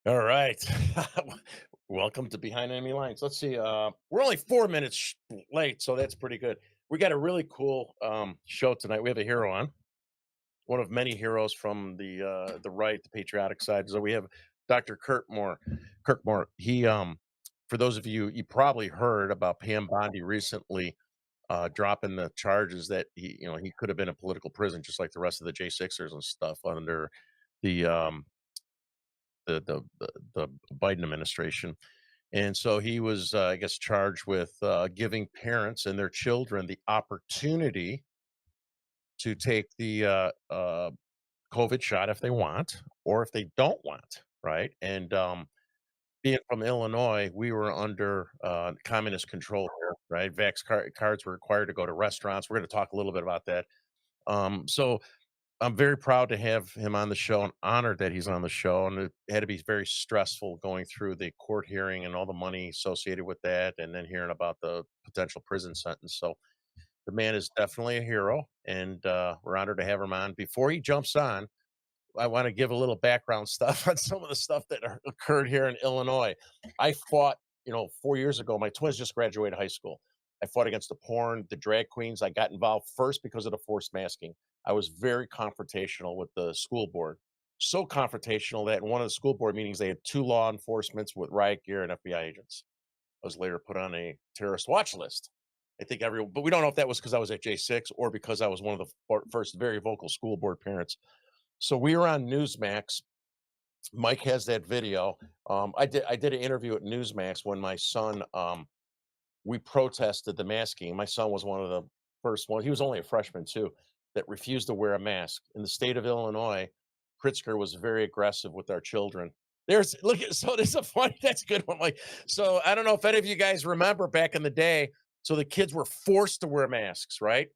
All right. Welcome to Behind Enemy Lines. Let's see. We're only 4 minutes late, so that's pretty good. We got a really cool show tonight. We have a hero on, one of many heroes from the right, the patriotic side. So we have Dr. Kurt Moore. Kirk Moore. He for those of you probably heard about Pam Bondi recently dropping the charges that he could have been in political prison just like the rest of the J6ers and stuff under the the Biden administration. And so he was, I guess, charged with giving parents and their children the opportunity to take the COVID shot if they want or if they don't want, right? And being from Illinois, we were under communist control here, right? Cards were required to go to restaurants. We're going to talk a little bit about that. So I'm very proud to have him on the show and honored that he's on the show. And it had to be very stressful going through the court hearing and all the money associated with that, and then hearing about the potential prison sentence. So the man is definitely a hero, and we're honored to have him on. Before he jumps on, I want to give a little background stuff on some of the stuff that occurred here in Illinois. I fought, 4 years ago. My twins just graduated high school. I fought against the porn, the drag queens. I got involved first because of the forced masking. I was very confrontational with the school board. So confrontational that in one of the school board meetings, they had two law enforcements with riot gear and FBI agents. I was later put on a terrorist watch list. I think everyone, but we don't know if that was because I was at J6 or because I was one of the first very vocal school board parents. So we were on Newsmax. Mike has that video. I did an interview at Newsmax when my son we protested the masking. My son was one of the first one. He was only a freshman too, that refused to wear a mask. In the state of Illinois, Pritzker was very aggressive with our children. There's look at so there's a funny that's a good one. Like so, I don't know if any of you guys remember back in the day. So the kids were forced to wear masks, right?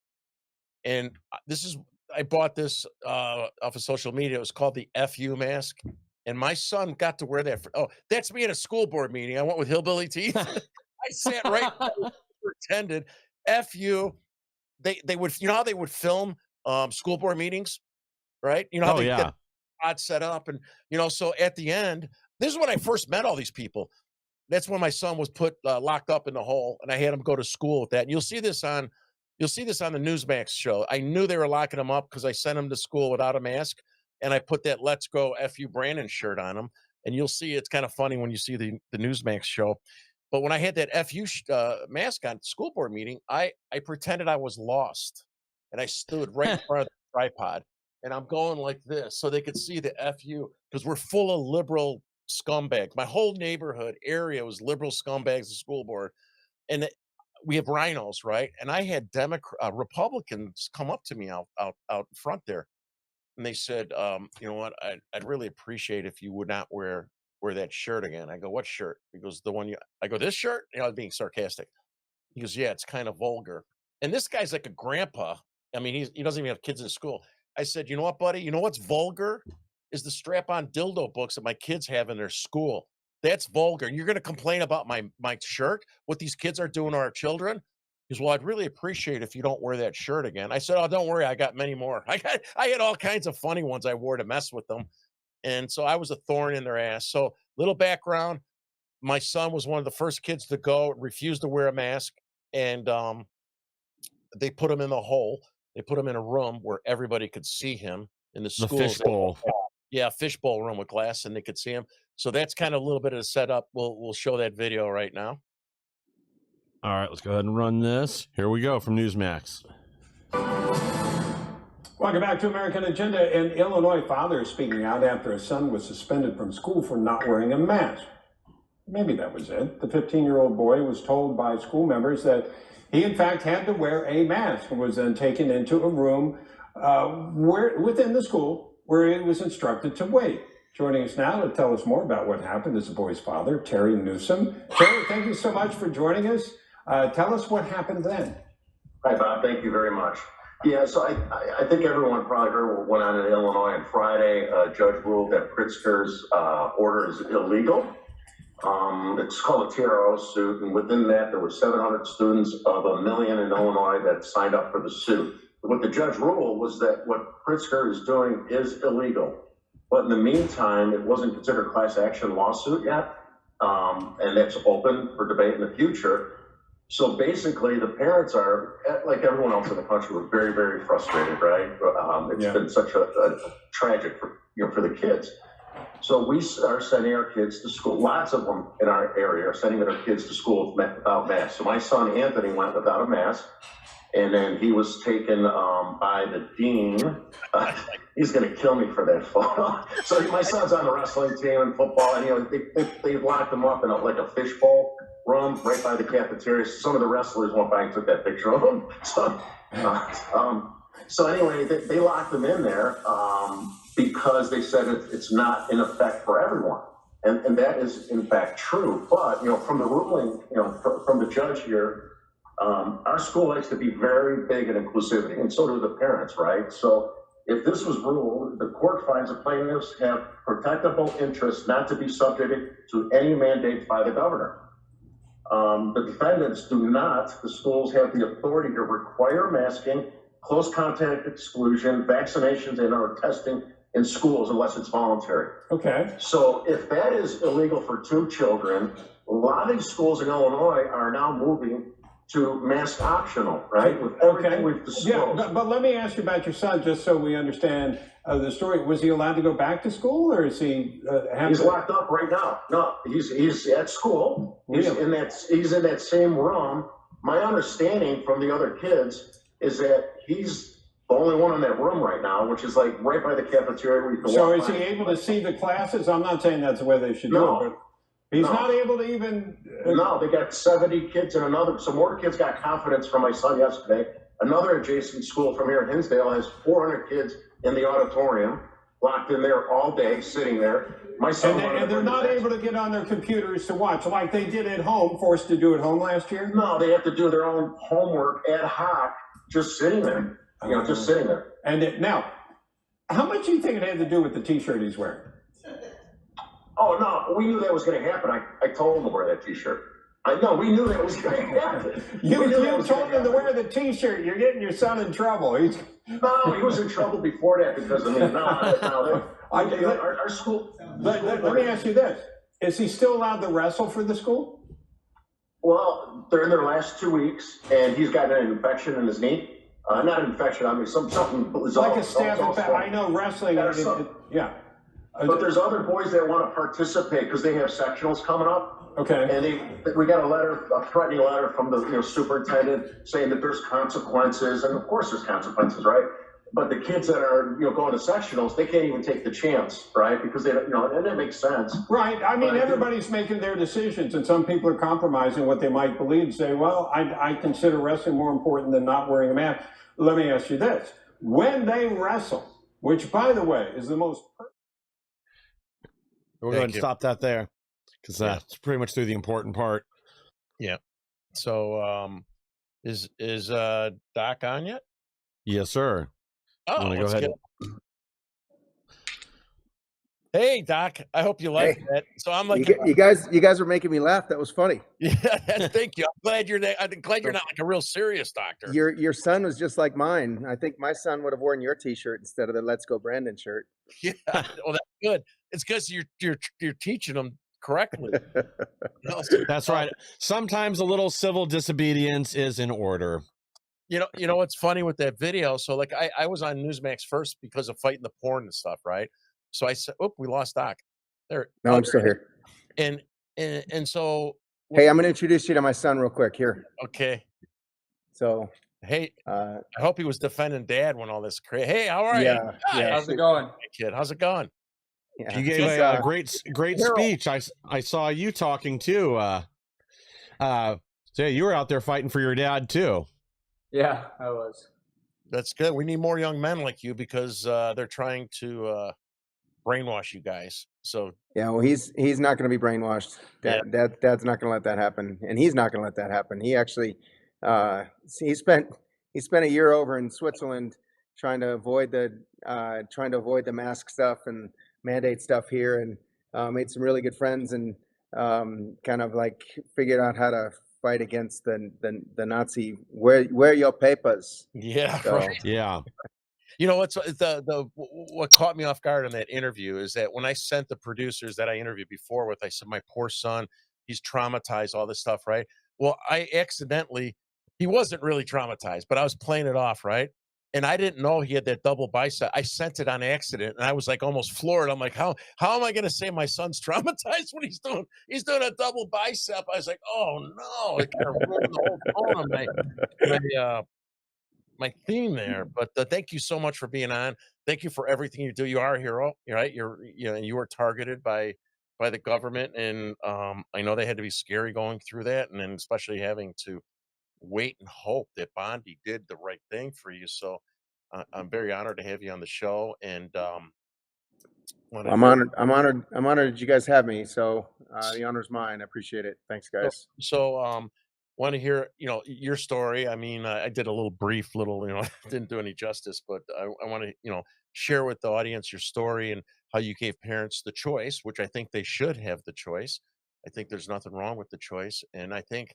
And this is I bought this off of social media. It was called the FU mask. And my son got to wear that. That's me at a school board meeting. I went with hillbilly teeth. I sat right pretended FU. They would how they would film school board meetings, right? You know how Oh, they get yeah. odd set up and so at the end, this is when I first met all these people. That's when my son was put locked up in the hole, and I had him go to school with that. And you'll see this on the Newsmax show. I knew they were locking him up because I sent him to school without a mask, and I put that "Let's Go FU Brandon" shirt on him. And you'll see it's kind of funny when you see the Newsmax show. But when I had that FU mask on at the school board meeting, I pretended I was lost, and I stood right in front of the tripod, and I'm going like this so they could see the FU because we're full of liberal scumbags. My whole neighborhood area was liberal scumbags, the school board, and we have rhinos, right? And I had Republicans come up to me out front there, and they said, "You know what? I'd really appreciate if you would not wear that shirt again." I go, "What shirt?" He goes, "The one you." I go, "This shirt?" I was being sarcastic. He goes, "Yeah, it's kind of vulgar." And this guy's like a grandpa. I mean, he doesn't even have kids in school. I said, "You know what, buddy? You know what's vulgar is the strap-on dildo books that my kids have in their school. That's vulgar. And you're going to complain about my shirt? What these kids are doing to our children?" He goes, "Well, I'd really appreciate if you don't wear that shirt again." I said, "Oh, don't worry. I got many more. I had all kinds of funny ones I wore to mess with them." And so I was a thorn in their ass. So little background, my son was one of the first kids to go, refused to wear a mask, and they put him in the hole. They put him in a room where everybody could see him in the The schools. fishbowl. Yeah, fishbowl room with glass, and they could see him. So that's kind of a little bit of the setup. We'll show that video right now. All right, let's go ahead and run this. Here we go from Newsmax. Welcome back to American Agenda. An Illinois father is speaking out after his son was suspended from school for not wearing a mask. Maybe that was it. The 15-year-old boy was told by school members that he, in fact, had to wear a mask and was then taken into a room within the school where he was instructed to wait. Joining us now to tell us more about what happened is the boy's father, Terry Newsom. Terry, thank you so much for joining us. Tell us what happened then. Hi, Bob. Thank you very much. Yeah, so I think everyone probably heard what went on in Illinois on Friday. A judge ruled that Pritzker's order is illegal. It's called a TRO suit, and within that, there were 700 students of 1 million in Illinois that signed up for the suit. What the judge ruled was that what Pritzker is doing is illegal. But in the meantime, it wasn't considered a class action lawsuit yet. And that's open for debate in the future. So basically, the parents are, like everyone else in the country, were very, very frustrated, right? It's been such a tragic for the kids. So we are sending our kids to school. Lots of them in our area are sending their kids to school without masks. So my son Anthony went without a mask, and then he was taken by the dean. He's going to kill me for that photo. So my son's on the wrestling team and football, and they locked him up in a fishbowl room right by the cafeteria. Some of the wrestlers went by and took that picture of him. So anyway, they locked him in there because they said it's not in effect for everyone. And that is in fact true. But, from the ruling, from the judge here, our school likes to be very big in inclusivity, and so do the parents, right? So if this was ruled, the court finds the plaintiffs have protectable interests not to be subjected to any mandates by the governor. The defendants do not, the schools have the authority to require masking, close contact exclusion, vaccinations, and or testing in schools unless it's voluntary. Okay. So if that is illegal for 2 children, a lot of these schools in Illinois are now moving to mask optional, right? With everything we've disclosed. Yeah, but let me ask you about your son, just so we understand the story. Was he allowed to go back to school, or is he? He's locked up right now. No, he's at school. He's in that same room. My understanding from the other kids is that he's the only one in that room right now, which is like right by the cafeteria where you can So walk is by. he able to see the classes? I'm not saying that's the way they should do it, but he's not able to even. No, they got 70 kids and some more kids got confidence from my son yesterday. Another adjacent school from here in Hinsdale has 400 kids in the auditorium, locked in there all day, sitting there. My son And they're not able to get on their computers to watch like they did at home, forced to do at home last year? No, they have to do their own homework ad hoc, just sitting there, just sitting there. And now, how much do you think it had to do with the T-shirt he's wearing? Oh, no, we knew that was going to happen. I told him to wear that T-shirt. We knew that was going to happen. You told him to wear the T-shirt. You're getting your son in trouble. No, he was in trouble before that because of me. Our school. Let me ask you this. Is he still allowed to wrestle for the school? Well, they're in their last 2 weeks, and he's got an infection in his knee. Not an infection, I mean, something. Like a staph infection. I know wrestling. Yeah. But there's other boys that want to participate because they have sectionals coming up. Okay. And we got a threatening letter from the superintendent saying that there's consequences, and of course there's consequences, right? But the kids that are going to sectionals, they can't even take the chance, right? Because they don't, and it makes sense. Right. I mean, everybody's making their decisions, and some people are compromising what they might believe and say, well, I consider wrestling more important than not wearing a mask. Let me ask you this. When they wrestle, which, by the way, is the most... We'll go ahead and stop that there, because that's pretty much through the important part. Yeah. So, is Doc on yet? Yes, sir. Oh, go ahead. Hey, Doc. I hope you like that. So I'm like, you guys were making me laugh. That was funny. yeah. Thank you. I'm glad you're not like a real serious doctor. Your son was just like mine. I think my son would have worn your T-shirt instead of the "Let's Go Brandon" shirt. Yeah. Well, that's good. It's because you're teaching them correctly. That's right. Sometimes a little civil disobedience is in order. You know what's funny with that video? So like I was on Newsmax first because of fighting the porn and stuff, right? So I said, "Oh, we lost Doc." There. No, I'm still here. And so. Hey, I'm going to introduce you to my son real quick here. Okay. So. Hey, I hope he was defending Dad when all this crazy. Hey, how are you? Yeah. How's it going? Hey, kid, how's it going? Yeah. You gave a great speech. I saw you talking too. So you were out there fighting for your dad too. Yeah, I was. That's good. We need more young men like you because they're trying to brainwash you guys. So yeah, well, he's not going to be brainwashed. Dad's not going to let that happen, and he's not going to let that happen. He actually, he spent a year over in Switzerland trying to avoid the mask stuff and mandate stuff here, and made some really good friends, and kind of like figured out how to fight against the Nazi. Wear your papers. Yeah, So, right. Yeah. You know what's what caught me off guard in that interview is that when I sent the producers that I interviewed before with, I said, "My poor son, he's traumatized, all this stuff," right? Well, I accidentally he wasn't really traumatized, but I was playing it off, right? And I didn't know he had that double bicep. I sent it on accident, and I was like almost floored. I'm like, how am I going to say my son's traumatized when he's doing a double bicep? I was like, oh no, it kind of ruined the whole tone of my my theme there. But thank you so much for being on. Thank you for everything you do. You are a hero, right? And you were targeted by the government, and I know they had to be scary going through that, and then especially having to wait and hope that Bondi did the right thing for you. So I'm very honored to have you on the show, and want to I'm hear. honored. I'm honored. I'm honored that you guys have me. So the honor's mine. I appreciate it. Thanks, So, guys. want to hear, your story. I mean, I did a little brief, didn't do any justice, but I want to, share with the audience your story and how you gave parents the choice, which I think they should have the choice. I think there's nothing wrong with the choice, and I think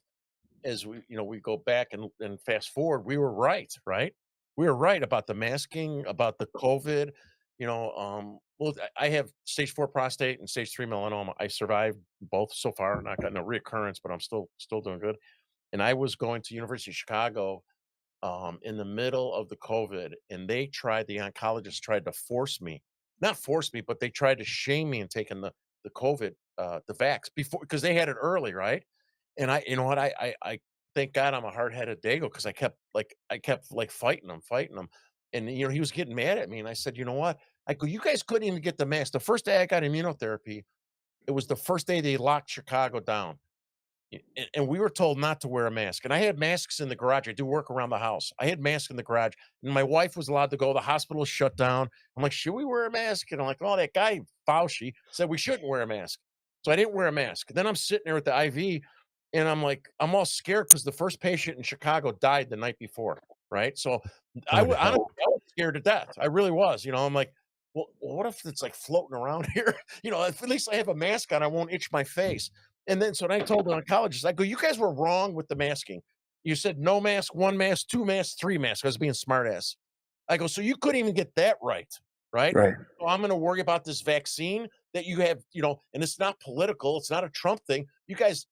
as we go back and fast forward, we were right, right? We were right about the masking, about the COVID. Well, I have stage 4 prostate and stage 3 melanoma. I survived both so far. Not got no reoccurrence, but I'm still doing good. And I was going to University of Chicago in the middle of the COVID, and the oncologists tried to force me, not force me, but they tried to shame me in taking the COVID, the vax before because they had it early, right? And you know what? I thank God I'm a hard-headed dago because I kept fighting him. And he was getting mad at me. And I said, you know what? I go, you guys couldn't even get the mask. The first day I got immunotherapy, it was the first day they locked Chicago down. And we were told not to wear a mask. And I had masks in the garage. I do work around the house. I had masks in the garage, and my wife was allowed to go. The hospital was shut down. I'm like, should we wear a mask? And I'm like, oh, that guy Fauci said we shouldn't wear a mask. So I didn't wear a mask. Then I'm sitting there with the IV, and I'm like, I'm all scared because the first patient in Chicago died the night before, right? So honestly, I was scared to death. I really was. I'm like, well, what if it's like floating around here? If at least I have a mask on, I won't itch my face. And then so then I told the oncologist, I go, "You guys were wrong with the masking. You said no mask, 1 mask, 2 masks, 3 masks." I was being smart ass. I go, "So you couldn't even get that right, right? Right. So I'm gonna worry about this vaccine that you have, and it's not political, it's not a Trump thing. You guys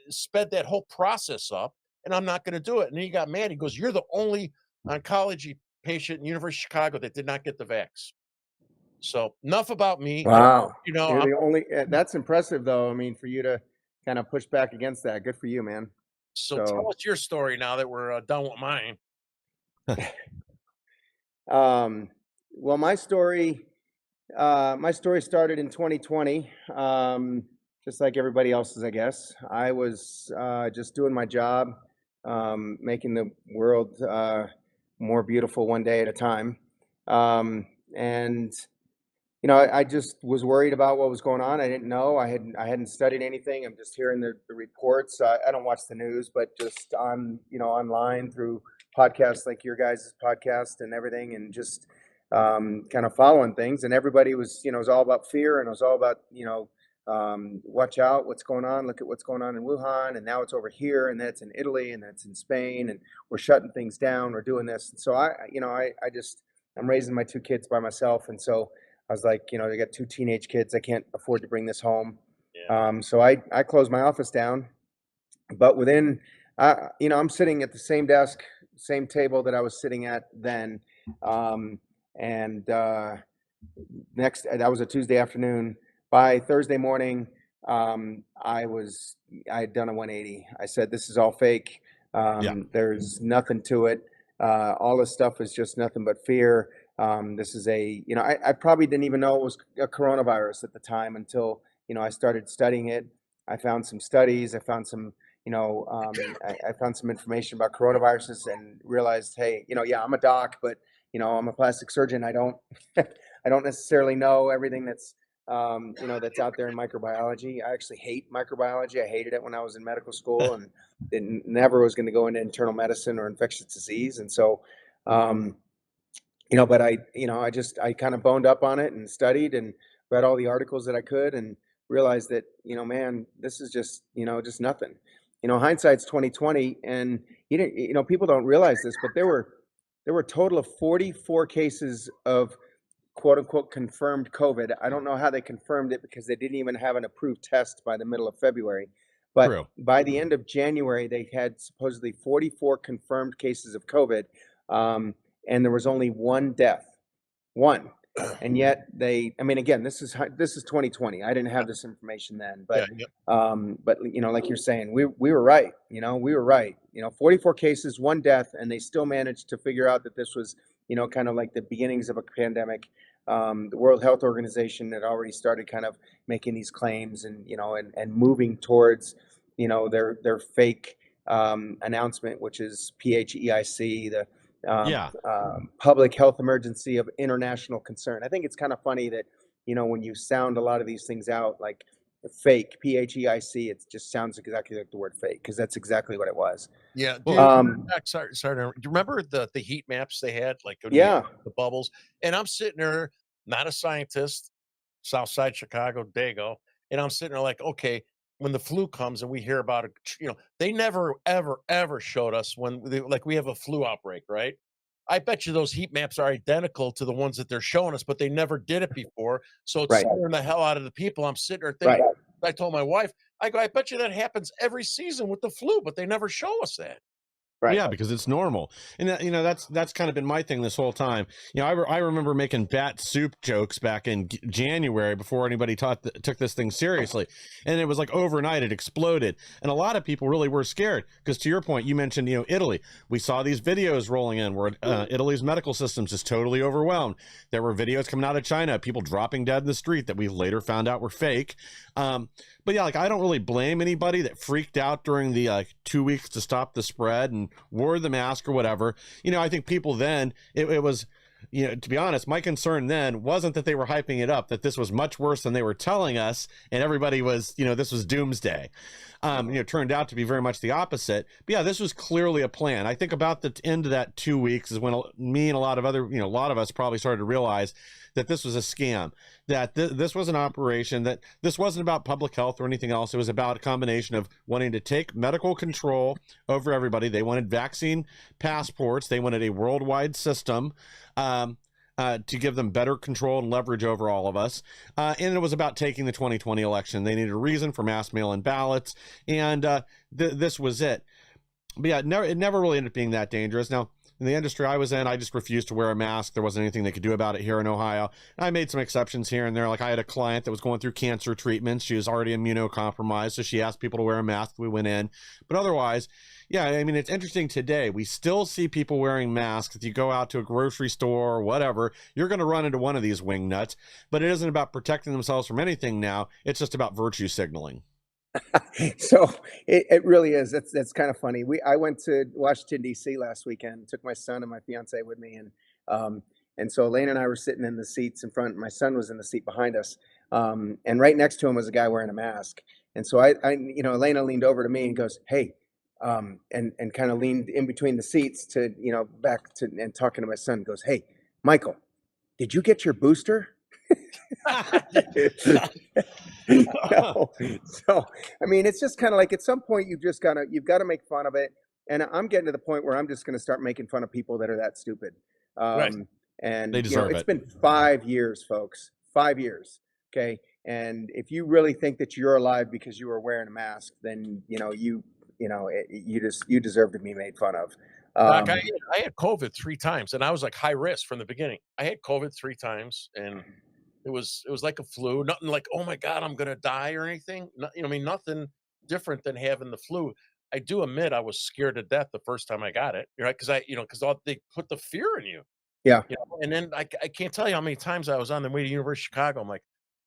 sped that whole process up, and I'm not gonna do it." And then he got mad. He goes, "You're the only oncology patient in University of Chicago that did not get the vax." So enough about me. Wow. You're I'm the only. That's impressive, though. I mean, for you to kind of push back against that, good for you, man. so tell So, us your story now that we're done with mine. um, well, my story started in 2020. Just like everybody else's, I guess. I was just doing my job, making the world more beautiful one day at a time. And I just was worried about what was going on. I didn't know. I hadn't studied anything. I'm just hearing the reports. I don't watch the news, but just on online through podcasts like your guys' podcast and everything, and just kind of following things. And everybody was it was all about fear, and it was all about watch out, what's going on. Look at what's going on in Wuhan, and now it's over here, and that's in Italy, and that's in Spain, and we're shutting things down. We're doing this. And so I'm raising my 2 kids by myself, and so I was like, I got 2 teenage kids. I can't afford to bring this home. Yeah. So I closed my office down. But I'm sitting at the same desk, same table that I was sitting at then. And that was a Tuesday afternoon. By Thursday morning, I had done a 180. I said, this is all fake. There's nothing to it. All this stuff is just nothing but fear. This is I probably didn't even know it was a coronavirus at the time until, I started studying it. I found some studies. I found some, I found some information about coronaviruses and realized, hey, yeah, I'm a doc, but, I'm a plastic surgeon. I don't, I don't necessarily know everything that's out there in microbiology. I actually hate microbiology. I hated it when I was in medical school, and never was going to go into internal medicine or infectious disease. And so, but I kind of boned up on it and studied and read all the articles that I could, and realized that, man, this is just nothing. Hindsight's 2020, and people don't realize this, but there were there were a total of 44 cases of quote unquote confirmed COVID. I don't know how they confirmed it because they didn't even have an approved test by the middle of February. But True. by the end of January, they had supposedly 44 confirmed cases of COVID, and there was only one death, one. And yet I mean, again, this is 2020. I didn't have this information then, but like you're saying, we were right. We were right. 44 cases, one death, and they still managed to figure out that this was kind of like the beginnings of a pandemic. The World Health Organization had already started kind of making these claims and and moving towards their fake announcement, which is PHEIC, the public health emergency of international concern. I think it's kind of funny that when you sound a lot of these things out like fake PHEIC, it just sounds exactly like the word fake, because that's exactly what it was. Yeah. Sorry. Do you remember the heat maps they had? Like Yeah. the bubbles. And I'm sitting there, not a scientist, Southside Chicago, Dago, and I'm sitting there like, okay, when the flu comes and we hear about it, they never ever showed us when we have a flu outbreak, right? I bet you those heat maps are identical to the ones that they're showing us, but they never did it before. So it's Right. scaring the hell out of the people. I'm sitting there thinking, Right. I told my wife, I go, I bet you that happens every season with the flu, but they never show us that. Right. Yeah, because it's normal, and that's kind of been my thing this whole time. I remember making bat soup jokes back in January before anybody took this thing seriously, and it was like overnight it exploded, and a lot of people really were scared because, to your point, you mentioned Italy. We saw these videos rolling in where Italy's medical systems is totally overwhelmed. There were videos coming out of China, people dropping dead in the street that we later found out were fake. But yeah, I don't really blame anybody that freaked out during the 2 weeks to stop the spread and wore the mask or whatever. I think people then, it was, to be honest, my concern then wasn't that they were hyping it up, that this was much worse than they were telling us, and everybody was, this was doomsday. It turned out to be very much the opposite. But yeah, this was clearly a plan. I think about the end of that 2 weeks is when me and a lot of other, a lot of us probably started to realize that this was a scam, that this was an operation, that this wasn't about public health or anything else. It was about a combination of wanting to take medical control over everybody. They wanted vaccine passports. They wanted a worldwide system to give them better control and leverage over all of us. And it was about taking the 2020 election. They needed a reason for mass mail-in ballots, and this was it. But yeah, it never really ended up being that dangerous. Now, in the industry I was in, I just refused to wear a mask. There wasn't anything they could do about it here in Ohio. I made some exceptions here and there. Like I had a client that was going through cancer treatments. She was already immunocompromised, so she asked people to wear a mask. We went in. But otherwise, yeah, I mean, it's interesting today. We still see people wearing masks. If you go out to a grocery store or whatever, you're going to run into one of these wing nuts. But it isn't about protecting themselves from anything now. It's just about virtue signaling. So it really is. That's kind of funny. I went to Washington D.C. last weekend. Took my son and my fiance with me, and so Elaine and I were sitting in the seats in front. My son was in the seat behind us, and right next to him was a guy wearing a mask. And so Elena leaned over to me and goes, "Hey," and kind of leaned in between the seats to back to and talking to my son. Goes, "Hey, Michael, did you get your booster?" So I mean, it's just kind of like at some point you've got to make fun of it, and I'm getting to the point where I'm just going to start making fun of people that are that stupid. Right. And they deserve it's been 5 years, folks, 5 years. Okay, and if you really think that you're alive because you were wearing a mask, then you deserve to be made fun of. Doc, I had COVID 3 times, and I was like high risk from the beginning. I had COVID 3 times, and it was like a flu. Nothing like, oh my God, I'm gonna die or anything. I mean, nothing different than having the flu. I do admit I was scared to death the first time I got it, right? Because they put the fear in you. Yeah. And then I can't tell you how many times I was on the way to University of Chicago. I'm like,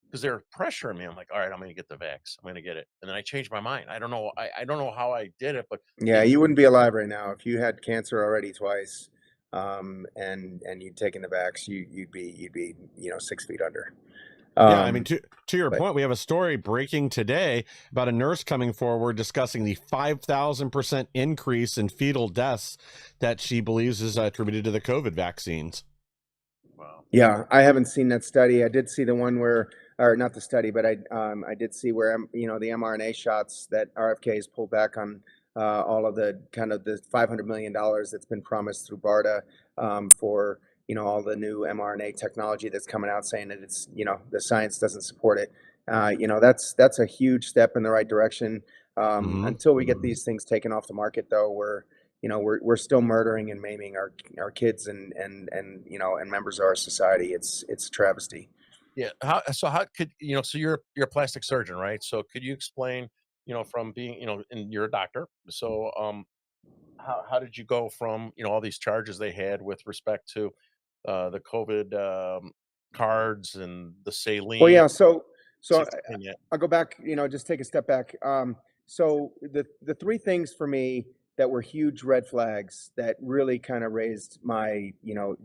because they're pressuring me. I'm like, all right, I'm going to get the vax. I'm going to get it. And then I changed my mind. I don't know. I don't know how I did it, but Yeah, you wouldn't be alive right now if you had cancer already twice, and you'd taken the vax. You'd be 6 feet under. Yeah, I mean, to your point, we have a story breaking today about a nurse coming forward discussing the 5,000% increase in fetal deaths that she believes is attributed to the COVID vaccines. wow. Yeah, I haven't seen that study. I did see the one where, or not the study, but I did see where the mRNA shots that RFK has pulled back on all of the kind of the $500 million that's been promised through BARDA for, all the new mRNA technology that's coming out saying that it's, the science doesn't support it. That's a huge step in the right direction. Until we get these things taken off the market, though, we're still murdering and maiming our kids and members of our society. It's a travesty. Yeah. How could so you're a plastic surgeon, right? So could you explain, from being, and you're a doctor. So how did you go from, all these charges they had with respect to the COVID cards and the saline Well, yeah. So to yeah. I'll go back, just take a step back. So the three things for me that were huge red flags that really kind of raised my,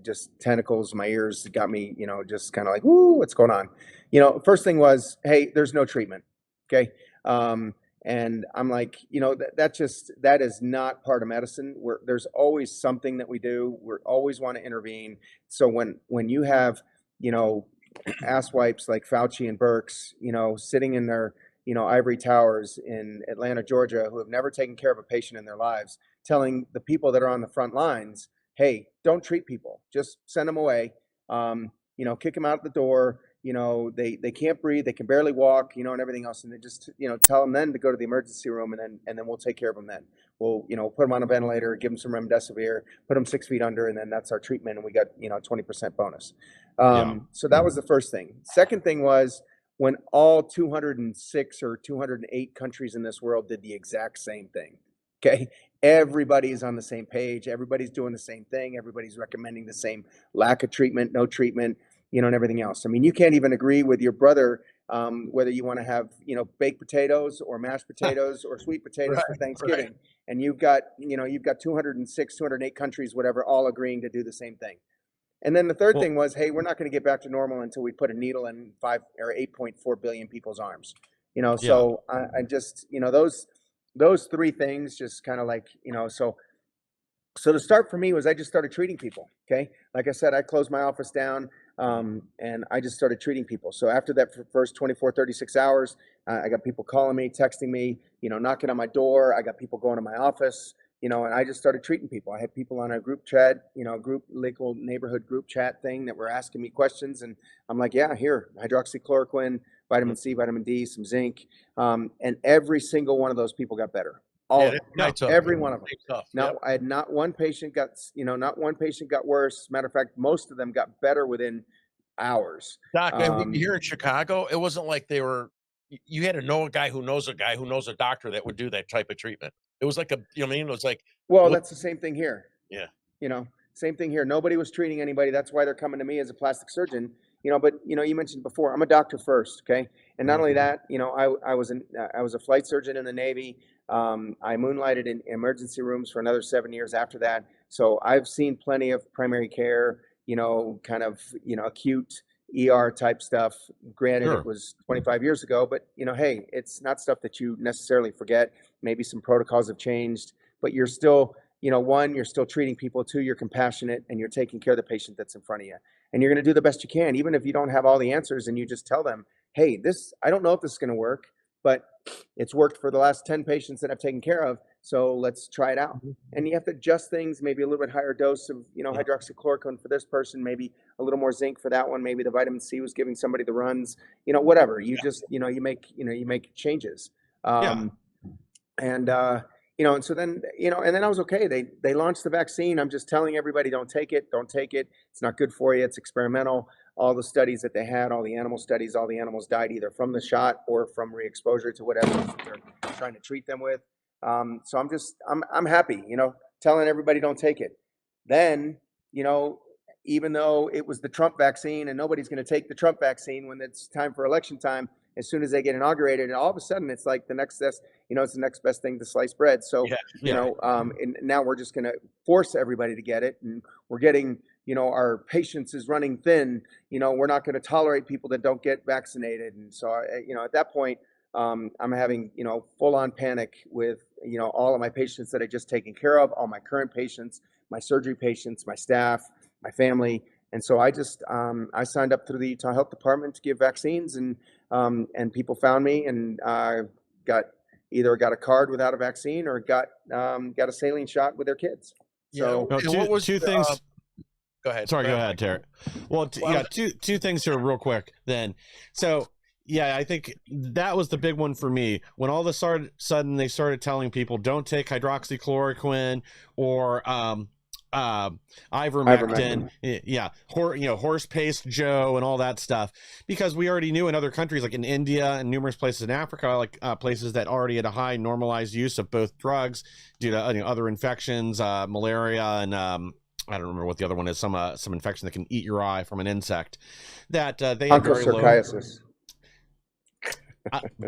just tentacles, my ears, got me, just kind of like, woo, what's going on? First thing was, hey, there's no treatment. Okay. And I'm like, that is not part of medicine. There's always something that we do. We always want to intervene. So when you have, ass wipes like Fauci and Birx, sitting in their, ivory towers in Atlanta, Georgia, who have never taken care of a patient in their lives, telling the people that are on the front lines, hey, don't treat people, just send them away, kick them out the door. They can't breathe, they can barely walk, and everything else. And they just, tell them then to go to the emergency room and then we'll take care of them then. We'll, put them on a ventilator, give them some remdesivir, put them 6 feet under, and then that's our treatment. And we got, 20% bonus. So that was the first thing. Second thing was when all 206 or 208 countries in this world did the exact same thing. Okay. Everybody's on the same page. Everybody's doing the same thing. Everybody's recommending the same lack of treatment, no treatment, and everything else. I mean, you can't even agree with your brother whether you want to have, baked potatoes or mashed potatoes or sweet potatoes for Thanksgiving. Right. And you've got 206, 208 countries, whatever, all agreeing to do the same thing. And then the third thing was, hey, we're not going to get back to normal until we put a needle in 5 or 8.4 billion people's arms. So I just, those three things just kind of like, so the start for me was I just started treating people. Okay. Like I said, I closed my office down and I just started treating people. So after that first 24, 36 hours, I got people calling me, texting me, knocking on my door. I got people going to my office, and I just started treating people. I had people on a group chat, local neighborhood group chat thing that were asking me questions. And I'm like, yeah, here, hydroxychloroquine, vitamin C, vitamin D, some zinc. And every single one of those people got better. All of them. Every one of them. Now, I had not one patient got worse. Matter of fact, most of them got better within hours. Doc, here in Chicago, it wasn't like you had to know a guy who knows a guy who knows a doctor that would do that type of treatment. It was like it was like. Well, that's the same thing here. Yeah. Same thing here. Nobody was treating anybody. That's why they're coming to me as a plastic surgeon. But you mentioned before, I'm a doctor first, okay? And not only that, I was a flight surgeon in the Navy. I moonlighted in emergency rooms for another 7 years after that. So I've seen plenty of primary care, kind of, acute ER type stuff. Granted, It was 25 years ago, but hey, it's not stuff that you necessarily forget. Maybe some protocols have changed, but you're still, one, you're still treating people. Two, you're compassionate and you're taking care of the patient that's in front of you. And you're going to do the best you can, even if you don't have all the answers, and you just tell them, hey, I don't know if this is going to work, but it's worked for the last 10 patients that I've taken care of. So let's try it out. And you have to adjust things, maybe a little bit higher dose of, hydroxychloroquine for this person, maybe a little more zinc for that one. Maybe the vitamin C was giving somebody the runs, whatever. You just, you make changes. And so then, and then I was okay. They launched the vaccine. I'm just telling everybody, don't take it. It's not good for you. It's experimental. All the studies that they had, all the animal studies, all the animals died either from the shot or from re-exposure to whatever they're trying to treat them with. So I'm happy, telling everybody don't take it. Then, even though it was the Trump vaccine and nobody's going to take the Trump vaccine when it's time for election time, as soon as they get inaugurated, and all of a sudden it's like the next best, it's the next best thing to sliced bread. So, and now we're just going to force everybody to get it. And we're getting, our patience is running thin. We're not going to tolerate people that don't get vaccinated. And so, at that point, I'm having, full on panic with, all of my patients that I just taken care of, all my current patients, my surgery patients, my staff, my family. And so I just, I signed up through the Utah Health Department to give vaccines, and people found me and got, either got a card without a vaccine or got a saline shot with their kids. So No, And what was two the, things. Go ahead. Sorry, go ahead, Terry. Well, yeah, two things here real quick then. So, yeah, I think that was the big one for me. When all of a sudden they started telling people don't take hydroxychloroquine or ivermectin, horse paste Joe and all that stuff, because we already knew in other countries like in India and numerous places in Africa, like places that already had a high normalized use of both drugs due to other infections, malaria and I don't remember what the other one is, some infection that can eat your eye from an insect, that they had very low. Onchocerciasis.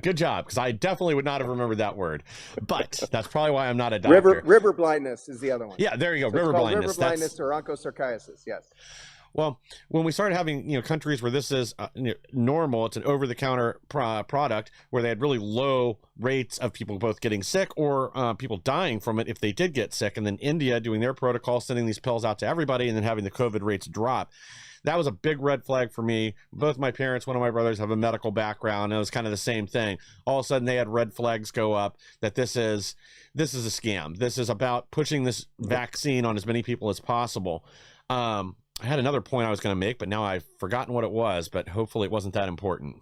Good job, because I definitely would not have remembered that word, but that's probably why I'm not a doctor. River blindness is the other one. Yeah, there you go. So river blindness. River blindness or onchocerciasis. Yes. Well, when we started having countries where this is normal, it's an over-the-counter product where they had really low rates of people both getting sick or people dying from it if they did get sick, and then India doing their protocol, sending these pills out to everybody, and then having the COVID rates drop. That was a big red flag for me. Both my parents, one of my brothers, have a medical background, and it was kind of the same thing. All of a sudden, they had red flags go up that this is a scam. This is about pushing this vaccine on as many people as possible. I had another point I was going to make, but now I've forgotten what it was, but hopefully it wasn't that important.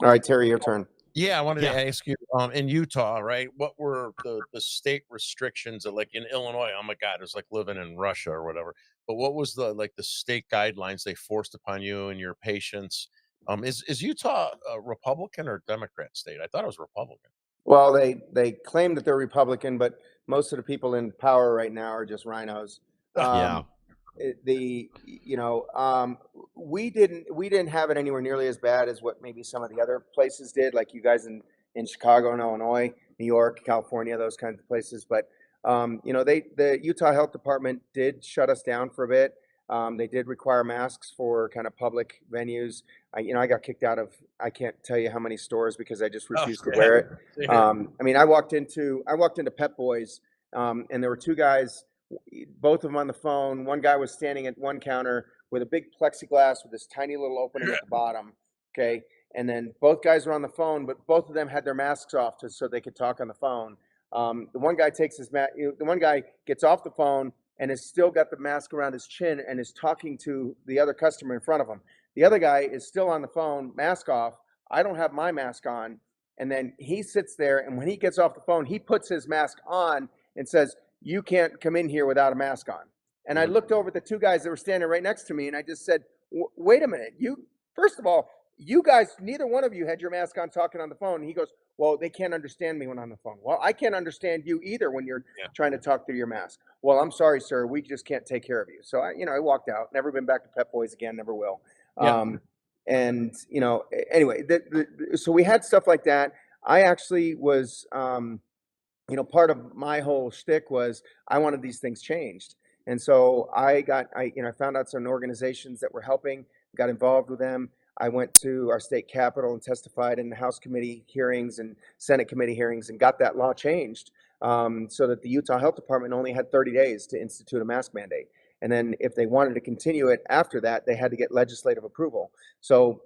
All right, Terry, your turn. Yeah, I wanted to ask you, in Utah, right? What were the state restrictions? Like in Illinois, oh my God, it was like living in Russia or whatever. But what was the state guidelines they forced upon you and your patients? Is Utah a Republican or Democrat state? I thought it was Republican. Well, they claim that they're Republican, but most of the people in power right now are just rhinos. We didn't have it anywhere nearly as bad as what maybe some of the other places did, like you guys in Chicago and Illinois, New York, California, those kinds of places. But the Utah Health Department did shut us down for a bit. They did require masks for kind of public venues. I got kicked out of, I can't tell you how many stores because I just refused to wear it. I walked into Pep Boys, and there were two guys, both of them on the phone. One guy was standing at one counter with a big plexiglass with this tiny little opening at the bottom. Okay. And then both guys were on the phone, but both of them had their masks off so they could talk on the phone. The one guy the one guy gets off the phone and has still got the mask around his chin and is talking to the other customer in front of him. The other guy is still on the phone, mask off. I don't have my mask on. And then he sits there, and when he gets off the phone, he puts his mask on and says, "You can't come in here without a mask on." And I looked over at the two guys that were standing right next to me, and I just said, "Wait a minute. First of all, you guys, neither one of you had your mask on talking on the phone." And he goes, "Well, they can't understand me when I'm on the phone." "Well, I can't understand you either when you're trying to talk through your mask." "Well, I'm sorry, sir. We just can't take care of you." So I walked out. Never been back to Pep Boys again. Never will. Anyway, so we had stuff like that. I actually was, part of my whole shtick was I wanted these things changed. And so I found out some organizations that were helping, got involved with them. I went to our state capitol and testified in the House committee hearings and Senate committee hearings and got that law changed so that the Utah Health Department only had 30 days to institute a mask mandate. And then if they wanted to continue it after that, they had to get legislative approval. So,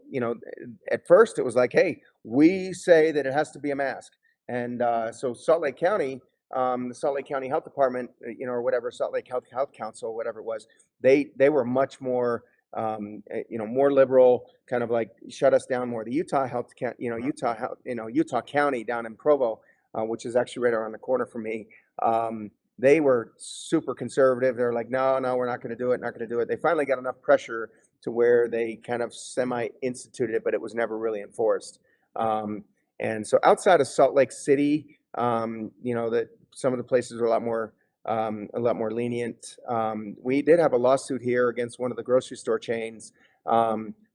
at first it was like, hey, we say that it has to be a mask. And so Salt Lake County, the Salt Lake County Health Department, or whatever, Salt Lake Health Council, whatever it was, they were much more, more liberal, kind of like shut us down more. The Utah County down in Provo, which is actually right around the corner from me, they were super conservative. They're like, no, we're not going to do it, not going to do it. They finally got enough pressure to where they kind of semi-instituted it, but it was never really enforced. And so outside of Salt Lake City, that some of the places are a lot more lenient. We did have a lawsuit here against one of the grocery store chains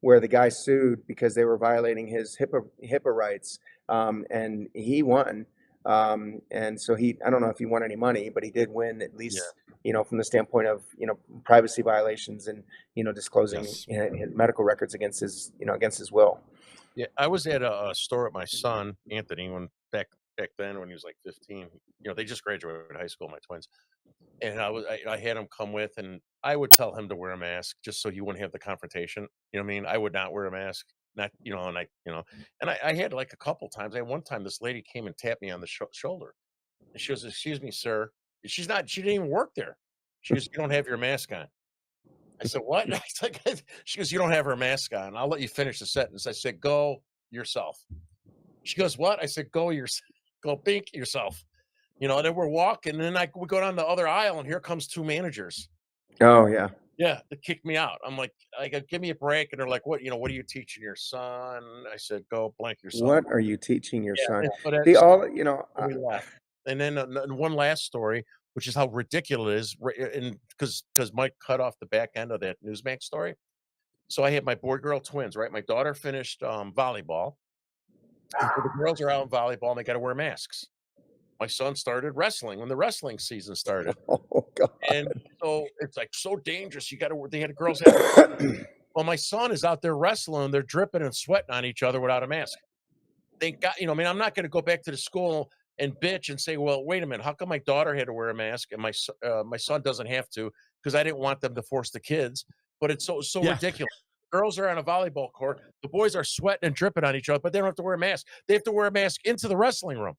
where the guy sued because they were violating his HIPAA rights, and he won. And so I don't know if he won any money, but he did win at least, from the standpoint of, privacy violations and, disclosing his medical records against his will. Yeah, I was at a store at my son, Anthony, when back then when he was like 15. They just graduated high school, my twins. And I had him come with, and I would tell him to wear a mask just so he wouldn't have the confrontation. I would not wear a mask. not, and I had like a couple times. I had one time this lady came and tapped me on the shoulder, and she goes, "Excuse me, sir." She didn't even work there. She goes, "You don't have your mask on." I said, "What?" I was like, she goes, "You don't have her mask on. I'll let you finish the sentence." I said, "Go yourself." She goes, "What?" I said, "Go yourself. Go pink yourself." And then we're walking, and then we go down the other aisle, and here comes two managers. Oh yeah. Yeah, they kicked me out. I'm like, I go, "Give me a break." And they're like, what are you teaching your son? I said, "Go blank yourself." What are you teaching your Yeah, son? and so The that's all we laughed. And then one last story, which is how ridiculous it is, and because Mike cut off the back end of that Newsmax story. So I had my boy girl twins, right? My daughter finished volleyball, and so the girls are out in volleyball, and they got to wear masks. My son started wrestling when the wrestling season started. oh god. And so it's like so dangerous. They had girls have, well, my son is out there wrestling. They're dripping and sweating on each other without a mask. Thank God, I mean, I'm not going to go back to the school and bitch and say, well, wait a minute. How come my daughter had to wear a mask and my son doesn't have to? Because I didn't want them to force the kids. But it's so Yeah. ridiculous. Girls are on a volleyball court. The boys are sweating and dripping on each other, but they don't have to wear a mask. They have to wear a mask into the wrestling room.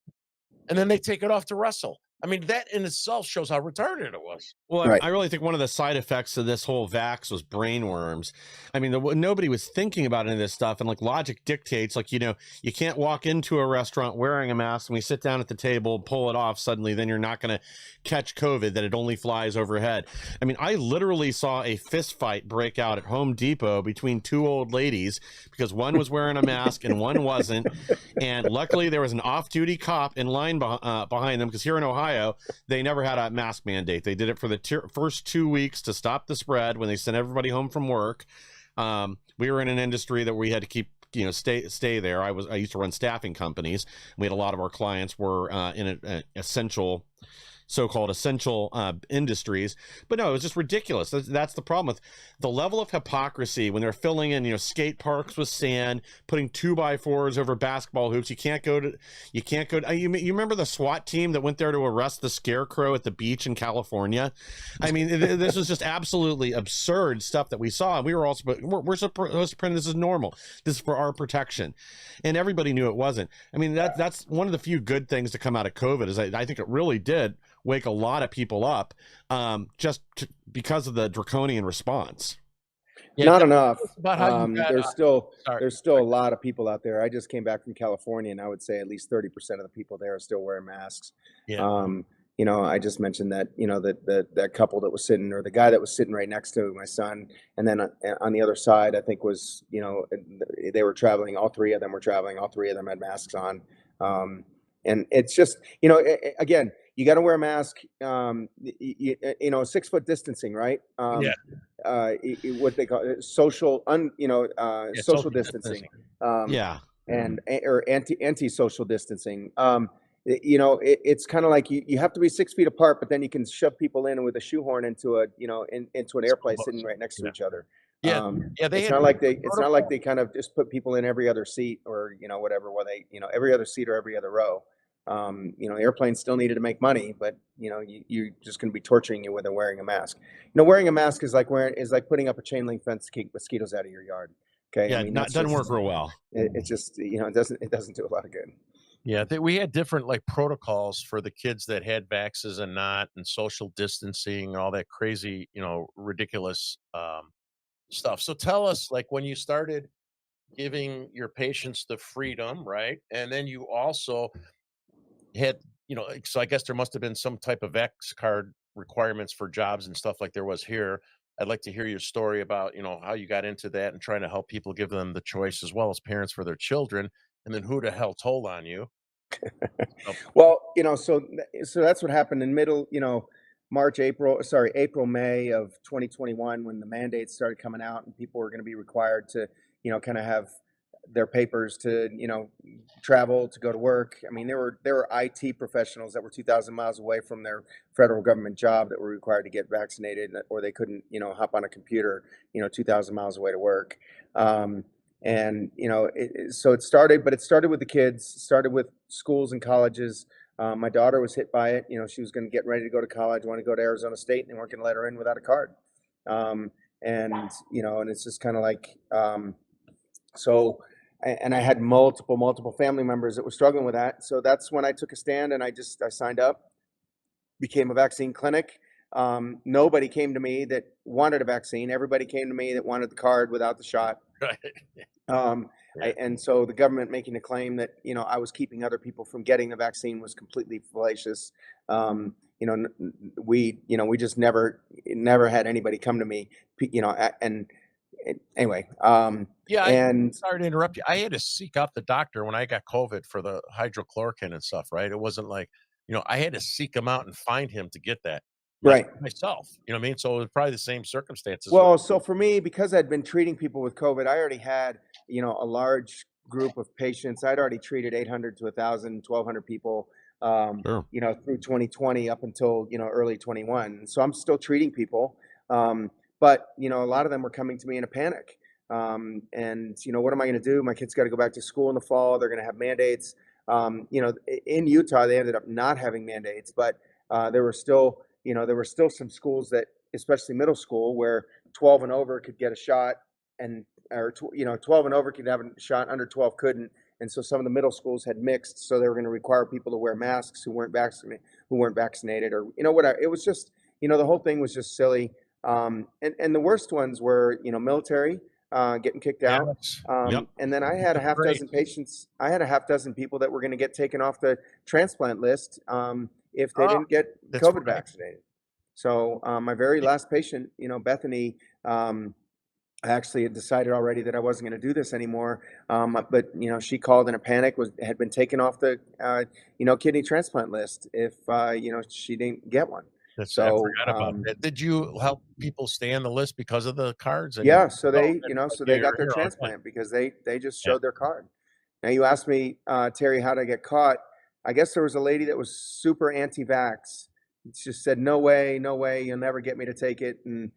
And then they take it off to wrestle. I mean, that in itself shows how retarded it was. Well, Right. I really think one of the side effects of this whole vax was brainworms. I mean, nobody was thinking about any of this stuff, and like logic dictates, like you can't walk into a restaurant wearing a mask, and we sit down at the table, pull it off. Suddenly, then you're not going to catch COVID. That it only flies overhead. I mean, I literally saw a fist fight break out at Home Depot between two old ladies because one was wearing a mask and one wasn't. And luckily, there was an off-duty cop in line behind them because here in Ohio, they never had a mask mandate. They did it for the first 2 weeks to stop the spread when they sent everybody home from work. We were in an industry that we had to keep stay there. I used to run staffing companies. We had a lot of our clients were in an essential so-called essential industries. But no, it was just ridiculous. That's the problem with the level of hypocrisy when they're filling in, skate parks with sand, putting 2x4s over basketball hoops. You can't go. You remember the SWAT team that went there to arrest the scarecrow at the beach in California? I mean, this was just absolutely absurd stuff that we saw. And we were also, we're supposed to pretend this is normal. This is for our protection. And everybody knew it wasn't. I mean, that's one of the few good things to come out of COVID is I think it really did wake a lot of people up because of the draconian response. Yeah, Not enough. about how you got, There's still a lot of people out there. I just came back from California, and I would say at least 30% of the people there are still wearing masks. Yeah. I just mentioned that that couple that was sitting, or the guy that was sitting right next to my son, and then on the other side, I think was they were traveling. All three of them were traveling. All three of them had masks on, and it's just again. You got to wear a mask, 6 foot distancing, right? Yeah. What they call it, social social distancing. Or anti-social distancing. It's kind of like you have to be 6 feet apart, but then you can shove people in with a shoehorn into into an airplane sitting right next to each other. It's not like they kind of just put people in every other seat or whatever, where they every other seat or every other row. Airplanes still needed to make money, but you're just going to be torturing you with wearing a mask. Wearing a mask is like putting up a chain link fence to keep mosquitoes out of your yard. Okay. Yeah, doesn't work real well. It's just it doesn't do a lot of good. Yeah, we had different protocols for the kids that had vaxes and not, and social distancing and all that crazy, ridiculous stuff. So tell us, when you started giving your patients the freedom, right? And then you also had, so I guess there must have been some type of X card requirements for jobs and stuff like there was here. I'd like to hear your story about, how you got into that and trying to help people, give them the choice as well as parents for their children. And then who the hell told on you? Well, so that's what happened in April, May of 2021, when the mandates started coming out and people were going to be required to, kind of have their papers to, travel, to go to work. I mean, there were IT professionals that were 2,000 miles away from their federal government job that were required to get vaccinated, or they couldn't, hop on a computer, 2,000 miles away to work. So it started with the kids, started with schools and colleges. My daughter was hit by it. She was going to get ready to go to college, want to go to Arizona State, and they weren't going to let her in without a card. And it's just kind of like, so and I had multiple family members that were struggling with that. So that's when I took a stand and I signed up, became a vaccine clinic. Nobody came to me that wanted a vaccine. Everybody came to me that wanted the card without the shot. Right. And so the government making a claim that, I was keeping other people from getting the vaccine was completely fallacious. We just never had anybody come to me, and anyway. Yeah, And sorry to interrupt you. I had to seek out the doctor when I got COVID for the hydrochloroquine and stuff, right? It wasn't like, I had to seek him out and find him to get that right. myself. You know what I mean? So it was probably the same circumstances. Well, so for me, because I'd been treating people with COVID, I already had, a large group of patients. I'd already treated 800 to 1,000, 1,200 people, Sure. through 2020 up until, early 21. So I'm still treating people. But, a lot of them were coming to me in a panic. And, what am I going to do? My kids got to go back to school in the fall. They're going to have mandates. In Utah, they ended up not having mandates, but there were still some schools that, especially middle school, where 12 and over could get a shot, and 12 and over could have a shot, under 12 couldn't. And so some of the middle schools had mixed, so they were going to require people to wear masks who weren't vaccinated, or whatever. It was just, the whole thing was just silly. And the worst ones were, military getting kicked out. Yep. And then I had a half Great. dozen patients. I had a half dozen people that were going to get taken off the transplant list if they didn't get that's COVID right. vaccinated. So my very last patient, Bethany, I actually had decided already that I wasn't going to do this anymore. But she called in a panic, had been taken off the kidney transplant list if she didn't get one. I So forgot about that. Did you help people stay on the list because of the cards? And yeah, so they then so they got their you're on. transplant because they just Yeah. showed their card. Now you asked me, Terry, how did I get caught? I guess there was a lady that was super anti-vax. She just said, no way, you'll never get me to take it. And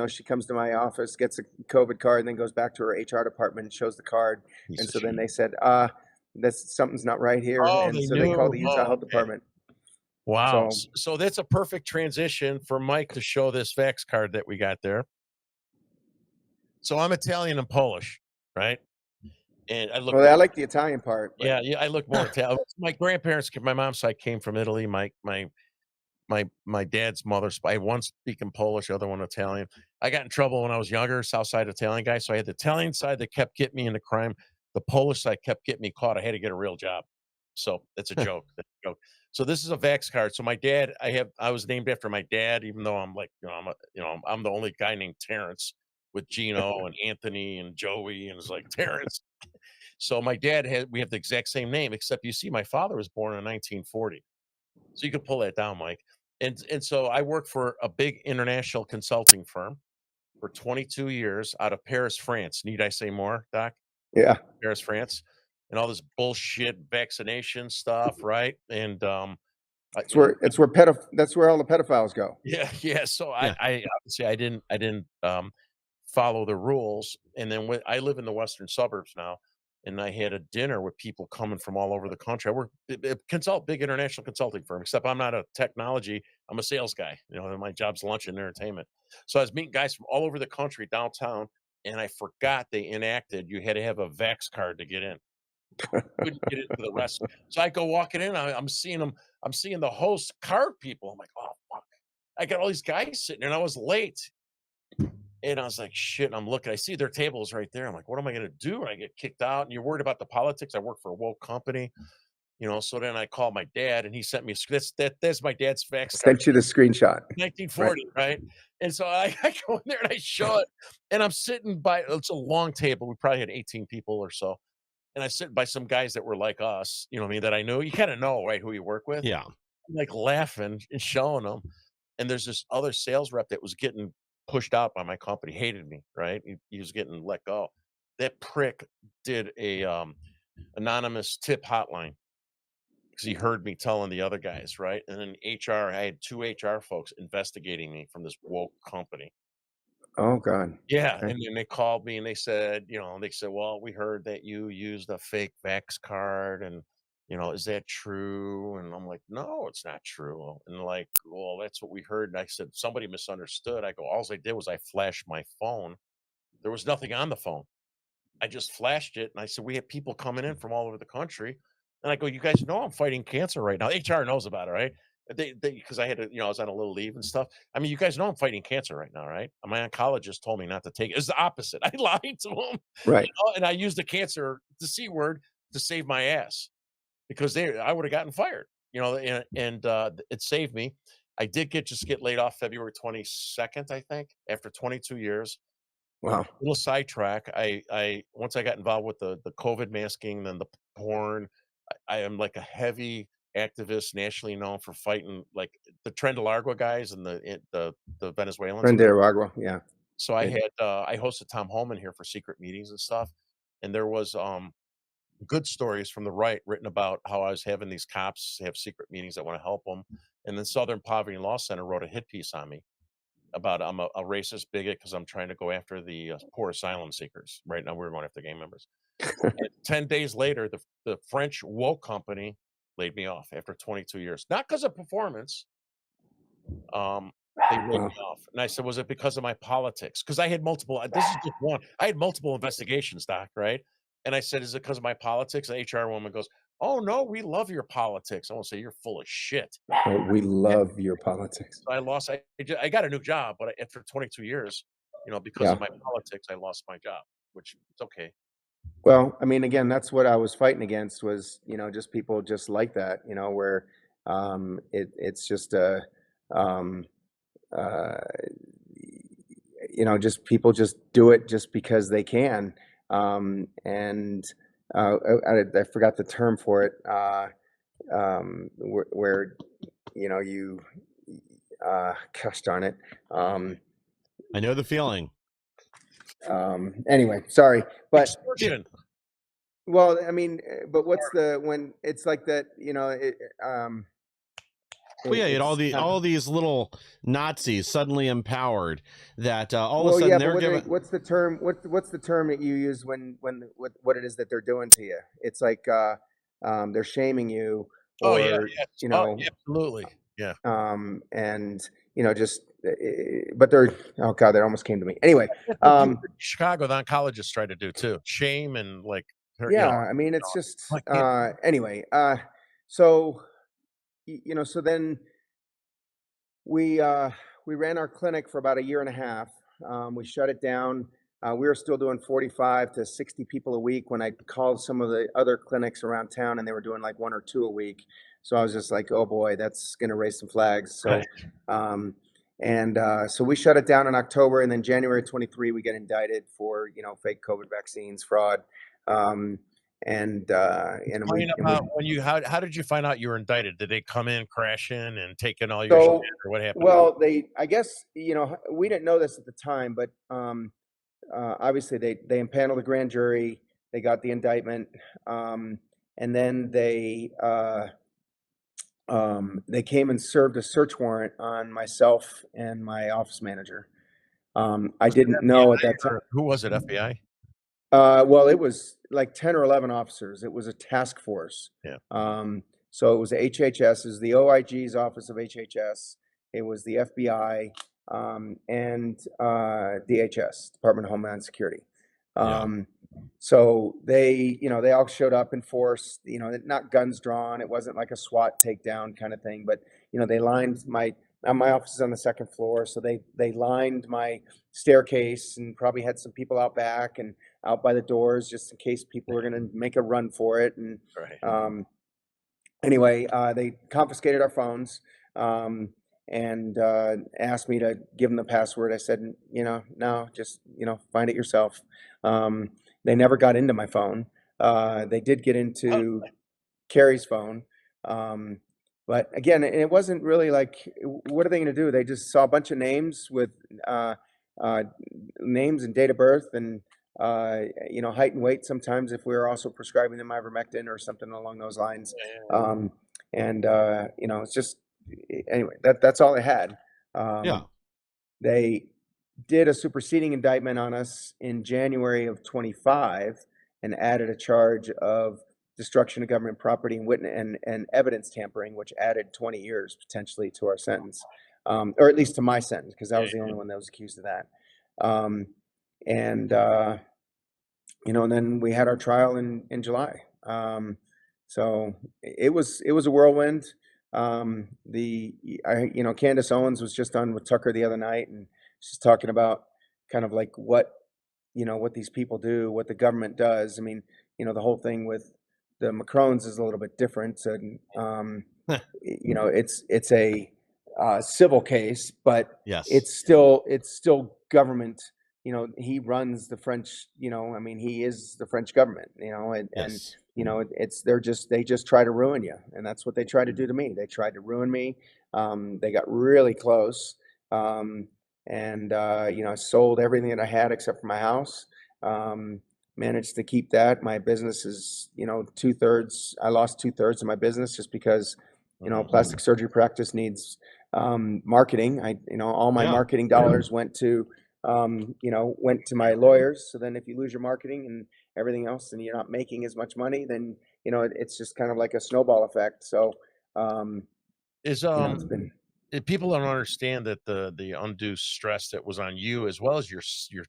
she comes to my office, gets a COVID card, and then goes back to her HR department and shows the card. Piece And of so then shit. they said, something's not right here. Oh, And they so they called the knew. Utah Oh, Health okay. Department. Wow. So So that's a perfect transition for Mike to show this Vax card that we got there. So I'm Italian and Polish, right? And I look. well, I like the Italian part. But Yeah, I look more Italian. My grandparents, my mom's side came from Italy. My dad's mother. I had one speaking Polish, the other one Italian. I got in trouble when I was younger, South Side Italian guy. So I had the Italian side that kept getting me into crime. The Polish side kept getting me caught. I had to get a real job. So that's a joke. That's a joke. So this is a Vax card. So my dad, I was named after my dad, even though I'm like, I'm the only guy named Terrence with Gino and Anthony and Joey, and it's like Terrence. So my dad we have the exact same name, except you see, my father was born in 1940. So you could pull that down, Mike. And so I worked for a big international consulting firm for 22 years out of Paris, France. Need I say more, Doc? yeah, Paris, France, and all this bullshit vaccination stuff, right? And it's where that's where all the pedophiles go. yeah. So Yeah. I obviously I didn't follow the rules, and then when I live in the western suburbs now, and I had a dinner with people coming from all over the country. I work big international consulting firm, except I'm not a technology. I'm a sales guy. And my job's lunch and entertainment. So I was meeting guys from all over the country downtown, and I forgot they enacted you had to have a Vax card to get in. Couldn't get into the rest. So I go walking in. I'm seeing them. I'm seeing the host card people. I'm like, oh fuck! I got all these guys sitting there, and I was late. And I was like, shit. And I'm looking. I see their tables right there. I'm like, what am I going to do when I get kicked out? And you're worried about the politics. I work for a woke company, So then I called my dad, and he sent me that's my dad's Vax card. Sent you the screenshot. 1940, right? And so I go in there and I show it, and I'm sitting by. It's a long table. We probably had 18 people or so. And I sit by some guys that were like us, what I mean, that I knew. You kind of know, right, who you work with. Yeah. I'm like laughing and showing them. And there's this other sales rep that was getting pushed out by my company, hated me, right? He was getting let go. That prick did a anonymous tip hotline because he heard me telling the other guys, right? And then HR, I had 2 HR folks investigating me from this woke company. Oh God. Yeah, Okay. and then they called me and they said, well, we heard that you used a fake Vax card, and is that true? And I'm like, no, it's not true. And they're like, well, that's what we heard. And I said, somebody misunderstood. I go, all I did was I flashed my phone. There was nothing on the phone. I just flashed it and I said, we have people coming in from all over the country. And I go, you guys know I'm fighting cancer right now. HR knows about it, right? Because I had to, I was on a little leave and stuff. I mean, you guys know I'm fighting cancer right now, right? And my oncologist told me not to take it. It's the opposite. I lied to him, Right. and I used the cancer, the C word, to save my ass because I would have gotten fired, and it saved me. I did just get laid off February 22nd, I think, after 22 years. Wow. Little sidetrack. I once I got involved with the COVID masking, then the porn. I am like a heavy activist, nationally known for fighting like the Trendelargua guys and the Venezuelans. Nicaragua. Yeah. So I had I hosted Tom Homan here for secret meetings and stuff, and there was good stories from the right written about how I was having these cops have secret meetings that want to help them, and then Southern Poverty Law Center wrote a hit piece on me about I'm a racist bigot because I'm trying to go after the poor asylum seekers. Right now, we're going after gang members. And 10 days later, the French woke company laid me off after 22 years, not because of performance. They laid me off, and I said, "Was it because of my politics?" Because I had multiple. This is just one. I had multiple investigations, Doc. Right? And I said, "Is it because of my politics?" The HR woman goes, "Oh no, we love your politics." I won't say you're full of shit. We love your politics. So I lost. I got a new job, but after 22 years, because of my politics, I lost my job, which is okay. Well, I mean, again, that's what I was fighting against was, just people just like that, where it's just just people just do it just because they can. And I forgot the term for it, where you, gosh darn it. I know the feeling. Anyway, sorry, but Extortion. well, I mean, but what's when it's like that, Well, yeah, you had all these little Nazis suddenly empowered that all of a sudden they're given. What's the term? What's the term that you use when what it is that they're doing to you? It's like they're shaming you. Or, absolutely, yeah. And just, but they're, oh God, that almost came to me. Anyway, Chicago, the oncologists try to do too. Shame and like, I mean, it's just anyway. So so then we ran our clinic for about a year and a half. We shut it down. We were still doing 45 to 60 people a week when I called some of the other clinics around town, and they were doing like 1 or 2 a week. So I was just like, oh boy, that's going to raise some flags. So, so we shut it down in October, and then January 23, we get indicted for, fake COVID vaccines, fraud. And about how did you find out you were indicted? Did they come in, crash in, and take in all your shit, or what happened? Well, I guess, we didn't know this at the time, but obviously they impaneled the grand jury, they got the indictment, and then they came and served a search warrant on myself and my office manager. I didn't know at that time. Who was it? FBI? Well, it was like 10 or 11 officers. It was a task force. Yeah. So it was HHS, it was the OIG's office of HHS. It was the FBI, and DHS, Department of Homeland Security. So they, they all showed up in force, not guns drawn. It wasn't like a SWAT takedown kind of thing, but, they lined my office is on the second floor. So they lined my staircase and probably had some people out back and out by the doors just in case people were going to make a run for it. And anyway, they confiscated our phones and asked me to give them the password. I said, no, just, find it yourself. They never got into my phone. They did get into Carrie's phone. But again, it wasn't really like, what are they going to do? They just saw a bunch of names with names and date of birth and, height and weight sometimes if we were also prescribing them ivermectin or something along those lines. It's just, anyway, that's all they had. They did a superseding indictment on us in January of 25 and added a charge of destruction of government property and evidence tampering, which added 20 years potentially to our sentence, or at least to my sentence, because I was the only one that was accused of that. and then we had our trial in July. So it was a whirlwind. Candace Owens was just on with Tucker the other night, and she's talking about kind of like what these people do, what the government does. I mean, the whole thing with the Macrons is a little bit different, and it's a civil case, but Yes. it's still government. He runs the French. I mean, he is the French government. And Yes. they just try to ruin you, and that's what they tried to do to me. They tried to ruin me. They got really close, and I sold everything that I had except for my house. Managed to keep that. My business is 2/3. I lost 2/3 of my business just because plastic surgery practice needs marketing. All my Yeah. marketing dollars went to my lawyers. So then if you lose your marketing and everything else and you're not making as much money, then it's just kind of like a snowball effect. So Is it's been people don't understand that the undue stress that was on you as well as your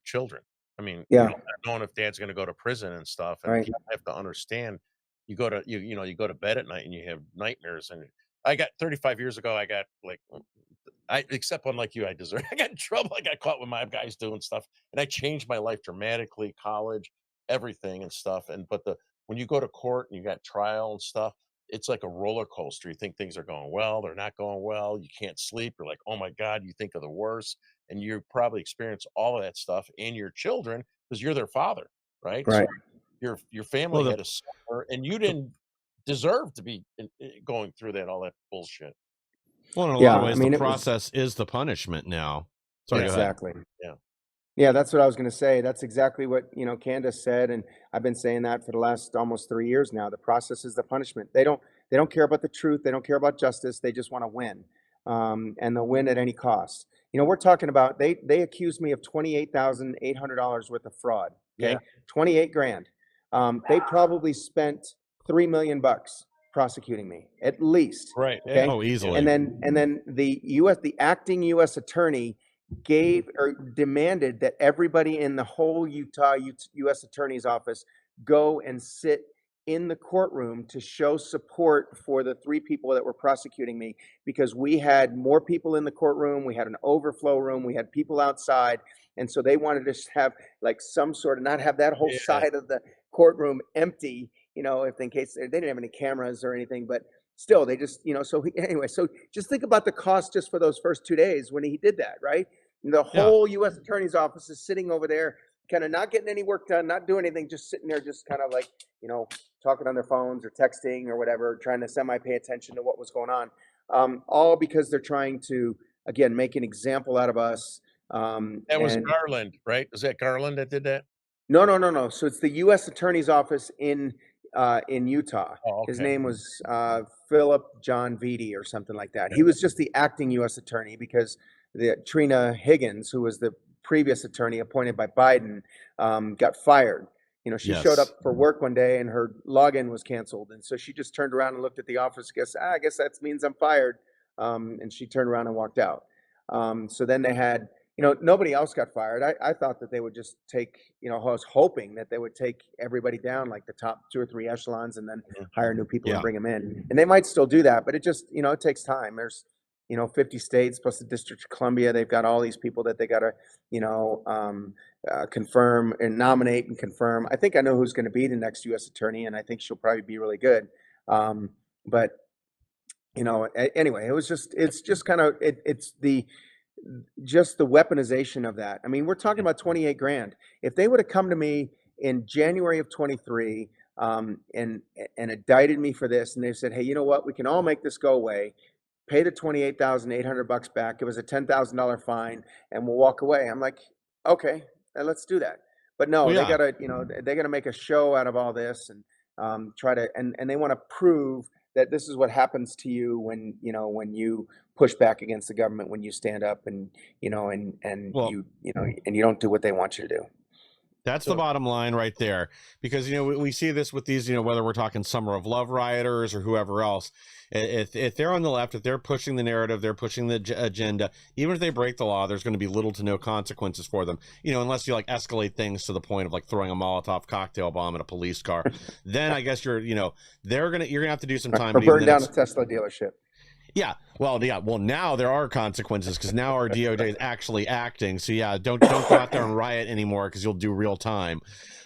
children. I mean, Yeah. not knowing if dad's going to go to prison and stuff, and Right. people have to understand. You go to you go to bed at night and you have nightmares. And I got 35 years ago. I got like except unlike you, I deserve. I got in trouble. I got caught with my guys doing stuff, and I changed my life dramatically. College, everything and stuff. And but the when you go to court and you got trial and stuff, it's like a roller coaster. You think things are going well, they're not going well. You can't sleep. You're like, oh my god. You think of the worst, and you probably experience all of that stuff in your children because you're their father, right? So Right. your family Well, the had to suffer, and you didn't deserve to be going through all that bullshit. Well, in a lot Yeah. of I ways, mean, the it was process is the punishment now. Sorry, go ahead. exactly. Yeah. Yeah, that's what I was going to say. That's exactly what, Candace said, and I've been saying that for the last almost 3 years now. The process is the punishment. They don't care about the truth. They don't care about justice. They just want to win, and they'll win at any cost. We're talking about they accused me of $28,800 worth of fraud. Okay, Yeah. 28 grand. They probably spent $3 million prosecuting me at least. Right. Okay, Yeah. Oh, easily. and then the acting U.S. attorney gave or demanded that everybody in the whole Utah U.S. Attorney's Office go and sit in the courtroom to show support for the 3 people that were prosecuting me, because we had more people in the courtroom, we had an overflow room, we had people outside, and so they wanted to have like some sort of not have that whole Yeah. side of the courtroom empty, if in case they didn't have any cameras or anything, but still they just anyway, so just think about the cost just for those first 2 days when he did that, right? The whole U.S. Attorney's Office is sitting over there, kind of not getting any work done, not doing anything, just sitting there, just kind of like, talking on their phones or texting or whatever, trying to semi-pay attention to what was going on. All because they're trying to, again, make an example out of us. That was Garland, right? Was that Garland that did that? No. So it's the U.S. Attorney's Office in Utah. Oh, His okay. name was Philip John Vitti or something like that. He was just the acting U.S. attorney because Trina Higgins, who was the previous attorney appointed by Biden, got fired. She showed up for work one day and her login was canceled, and so she just turned around and looked at the office. I guess that means I'm fired. And she turned around and walked out. So then they had. Nobody else got fired. I thought that they would just take, I was hoping that they would take everybody down, like the top 2 or 3 echelons, and then hire new people and bring them in. And they might still do that, but it just, it takes time. There's, 50 states plus the District of Columbia. They've got all these people that they got to, confirm and nominate and confirm. I think I know who's going to be the next U.S. attorney, and I think she'll probably be really good. But, anyway, it's just kind of, it's just the weaponization of that. I mean, we're talking about 28 grand. If they would have come to me in January of 23 and indicted me for this, and they said, hey, you know what, we can all make this go away, pay the $28,800 back, give us a $10,000 fine, and we'll walk away. I'm like, okay, let's do that. But no, they gotta make a show out of all this and try to, and they want to prove that this is what happens to you when you push back against the government, when you stand up and you don't do what they want you to do. That's So- the bottom line right there, because we see this with these, whether we're talking Summer of Love rioters or whoever else. If they're on the left, if they're pushing the narrative, they're pushing the agenda, even if they break the law, there's going to be little to no consequences for them, unless you like escalate things to the point of like throwing a Molotov cocktail bomb in a police car. Then I guess you're gonna have to do some time. Or but even burn then down a Tesla dealership. Yeah. Well, now there are consequences, because now our DOJ is actually acting. So yeah, don't go out there and riot anymore, because you'll do real time.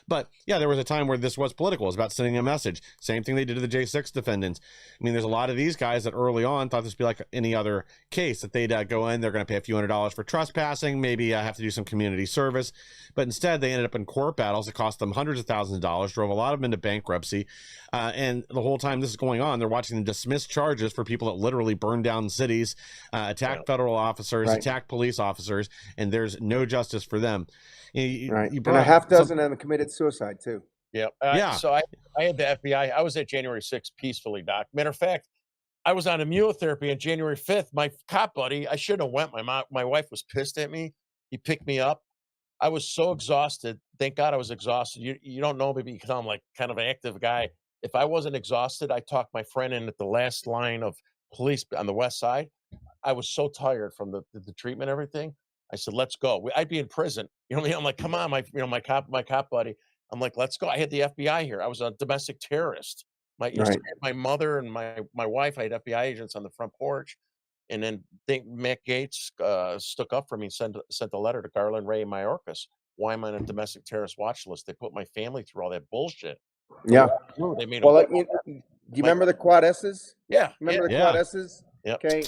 But yeah, there was a time where this was political. It was about sending a message. Same thing they did to the J6 defendants. I mean, there's a lot of these guys that early on thought this would be like any other case, that they'd go in, they're going to pay a few $100s for trespassing, maybe have to do some community service. But instead, they ended up in court battles. It cost them hundreds of thousands of dollars, drove a lot of them into bankruptcy. And the whole time this is going on, they're watching them dismiss charges for people that literally burn down cities, attack federal officers, attack police officers, and there's no justice for them. Right. And a half dozen of them committed suicide too. Yeah. Yeah. So I had the FBI. I was at January 6th peacefully, Doc. Matter of fact, I was on immunotherapy on January 5th. My cop buddy, I shouldn't have went. My wife was pissed at me. He picked me up. I was so exhausted. Thank God I was exhausted. You don't know me because I'm like kind of an active guy. If I wasn't exhausted, I talked my friend in at the last line of police on the west side. I was so tired from the treatment, everything. I said, let's go. I'd be in prison. You know what I mean? I'm like, come on, my cop buddy. I'm like, let's go. I had the FBI here. I was a domestic terrorist. My mother and my wife, I had FBI agents on the front porch. And then Matt Gaetz stuck up for me and sent a letter to Garland, Ray, and Mayorkas. Why am I on a domestic terrorist watch list? They put my family through all that bullshit. Yeah. They made Well, do you remember the Quad S's? Yeah. Remember the Quad S's? Yep. Okay.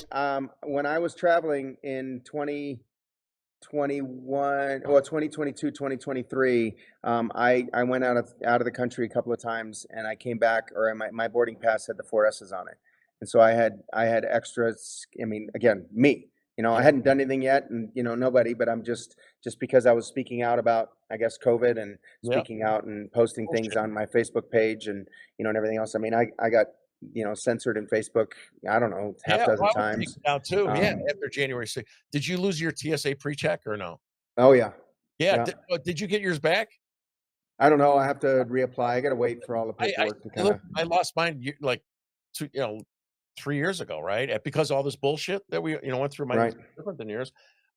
When I was traveling in 2022, 2023, I went out of the country a couple of times, and I came back, or my boarding pass had the 4 S's on it. And so I had extras. I mean, again, me, I hadn't done anything yet, and nobody, but I'm just because I was speaking out about, I guess, COVID, and speaking out and posting things on my Facebook page, and and everything else. I mean, I got censored in Facebook, I don't know, half dozen times. Now too. After January 6th. Did you lose your TSA pre-check or no? Oh yeah. Yeah. Did you get yours back? I don't know. I have to reapply. I got to wait for all the paperwork to kind of. I lost mine like 3 years ago, right? Because of all this bullshit that we went through. Mine was different than yours.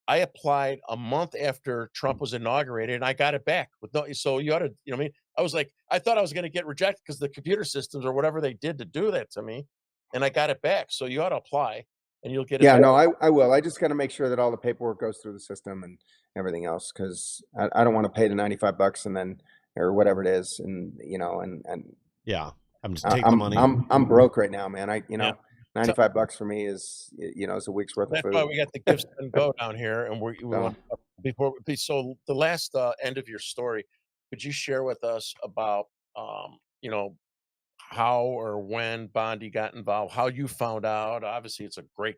I applied a month after Trump was inaugurated, and I got it back with no. So you ought to, what I mean? I was like, I thought I was going to get rejected because the computer systems or whatever they did to do that to me, and I got it back. So you ought to apply, and you'll get it. Yeah, back. no, I will. I just got to make sure that all the paperwork goes through the system and everything else, because I don't want to pay the $95 and then, or whatever it is, and and yeah, I'm just taking the money. I'm broke right now, man. $95 for me is is a week's worth of food. That's why we got the gifts and go down here, and we want so the last end of your story. Could you share with us about how or when Bondi got involved, how you found out? Obviously, it's a great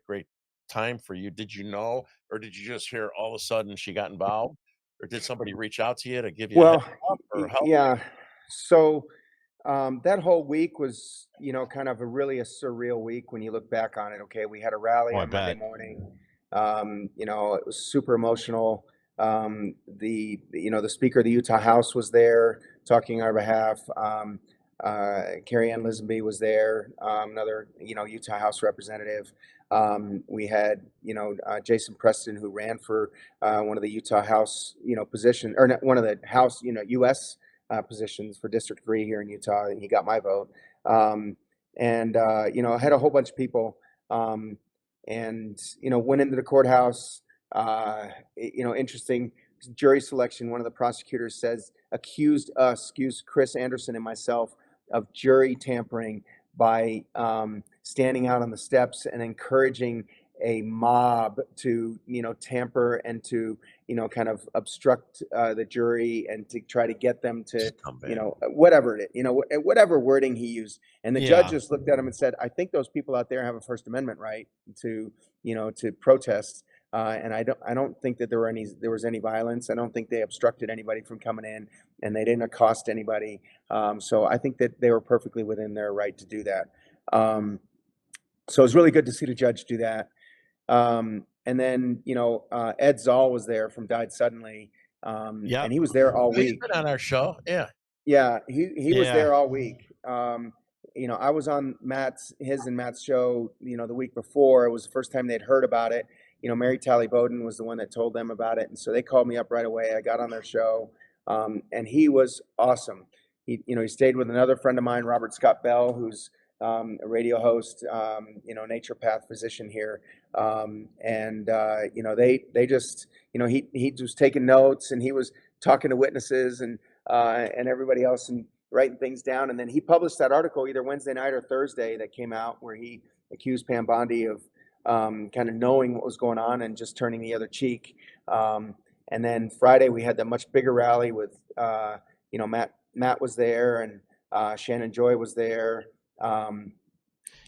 time for you. Did you know, or did you just hear all of a sudden she got involved, or did somebody reach out to you to give you a heads up or help? Yeah. So that whole week was, kind of a surreal week when you look back on it. Okay, we had a rally on Monday morning. It was super emotional. The Speaker of the Utah House was there talking on our behalf. Carrie Ann Lisenby was there, another Utah House representative. We had Jason Preston, who ran for one of the Utah House position, or not, one of the House U.S. Positions for District 3 here in Utah, and he got my vote. I had a whole bunch of people, and went into the courthouse. Interesting jury selection. One of the prosecutors accused Chris Anderson and myself of jury tampering by standing out on the steps and encouraging a mob to tamper and to kind of obstruct the jury and to try to get them to whatever it is, whatever wording he used. And the judge just looked at him and said, I think those people out there have a First Amendment right to to protest. And I don't think that there was any violence. I don't think they obstructed anybody from coming in, and they didn't accost anybody. So I think that they were perfectly within their right to do that. So it was really good to see the judge do that. And then Ed Zoll was there from Died Suddenly, Yep. And he was there all He's week. been on our show. Yeah. Yeah, he was Yeah. there all week. You know, I was on his and Matt's show, you know, the week before. It was the first time they'd heard about it. You know, Mary Tally Bowden was the one that told them about it. And so they called me up right away. I got on their show. And he was awesome. He stayed with another friend of mine, Robert Scott Bell, who's a radio host, you know, naturopath physician here. You know, they just, you know, he was taking notes, and he was talking to witnesses and everybody else, and writing things down. And then he published that article either Wednesday night or Thursday that came out, where he accused Pam Bondi of kind of knowing what was going on and just turning the other cheek. And then Friday we had that much bigger rally with, you know, Matt was there, and Shannon Joy was there. And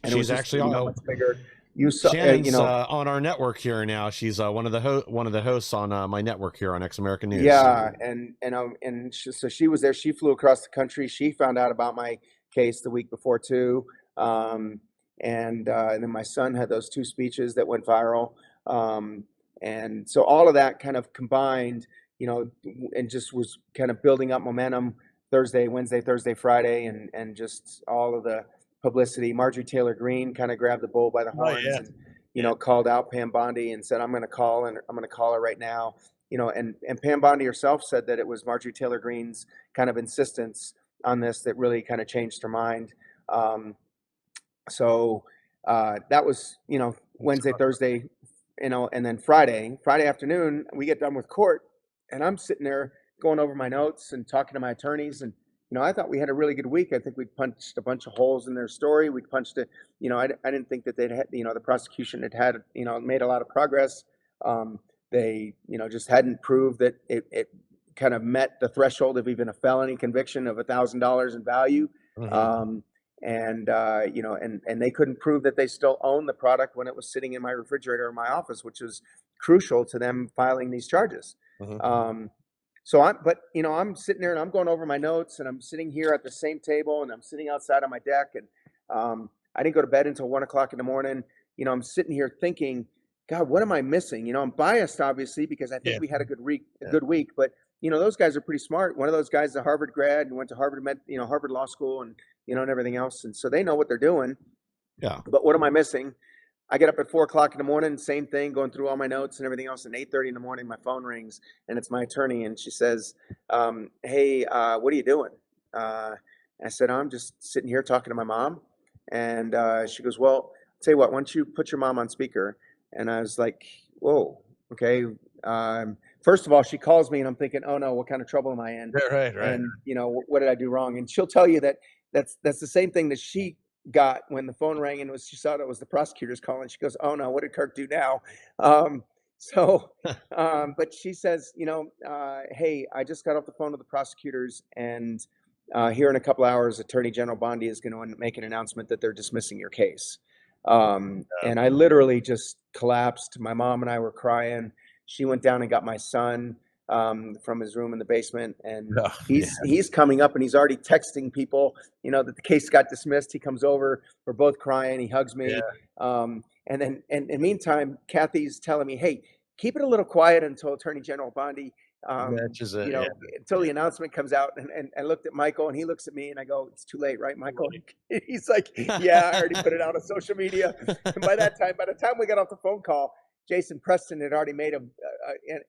it was She's just, actually you know, much bigger. You saw, Shannon's you know, on our network here now. She's one of the hosts on my network here on Ex American News. yeah, so she was there. She flew across the country. She found out about my case the week before too. And then my son had those 2 speeches that went viral. And so all of that kind of combined, you know, and just was kind of building up momentum Wednesday, Thursday, Friday, and just all of the publicity. Marjorie Taylor Greene kind of grabbed the bull by the horns, yeah. and, you know, called out Pam Bondi and said, I'm going to call her right now. You know, and Pam Bondi herself said that it was Marjorie Taylor Greene's kind of insistence on this that really kind of changed her mind. So that was, you know, Wednesday, Thursday, you know, and then Friday afternoon, we get done with court, and I'm sitting there going over my notes and talking to my attorneys. And, you know, I thought we had a really good week. I think we punched a bunch of holes in their story. We punched it, you know, I didn't think that they'd had, you know, the prosecution had, you know, made a lot of progress. They, you know, just hadn't proved that it kind of met the threshold of even a felony conviction of $1,000 in value. Mhm. You know, and they couldn't prove that they still own the product when it was sitting in my refrigerator in my office, which was crucial to them filing these charges. Mhm. But you know, I'm sitting there and I'm going over my notes, and I'm sitting here at the same table, and I'm sitting outside on my deck, and I didn't go to bed until 1 o'clock in the morning. You know, I'm sitting here thinking, God, what am I missing? You know, I'm biased obviously because I think Yeah. we had a good week, but you know, those guys are pretty smart. One of those guys is a Harvard grad and went to Harvard Law School, and you know, and everything else, and so they know what they're doing. Yeah. But what am I missing? I get up at 4 o'clock in the morning, same thing, going through all my notes and everything else. And 8:30 in the morning, my phone rings, and it's my attorney, and she says, "Hey, what are you doing?" I said, "I'm just sitting here talking to my mom." And she goes, "Well, I'll tell you what, why don't you put your mom on speaker?" And I was like, "Whoa, okay." First of all, she calls me, and I'm thinking, "Oh no, what kind of trouble am I in?" Right. And you know, what did I do wrong? And she'll tell you that that's the same thing that she got when the phone rang, and she saw it was the prosecutors calling. She goes, "Oh no, what did Kirk do now?" Um, but she says, you know, "Hey, I just got off the phone with the prosecutors, and here in a couple hours, Attorney General Bondi is going to make an announcement that they're dismissing your case." And I literally just collapsed. My mom and I were crying. She went down and got my son from his room in the basement, and Oh, he's coming up, and he's already texting people, you know, that the case got dismissed. He comes over, we're both crying, he hugs me. And then, and in the meantime, Kathy's telling me, "Hey, keep it a little quiet until Attorney General Bondi, Matches it, you know, yeah. until the announcement comes out." And I looked at Michael, and he looks at me, and I go, "It's too late, right, Michael?" He's like, "Yeah, I already put it out on social media." And by the time we got off the phone call, Jason Preston had already made an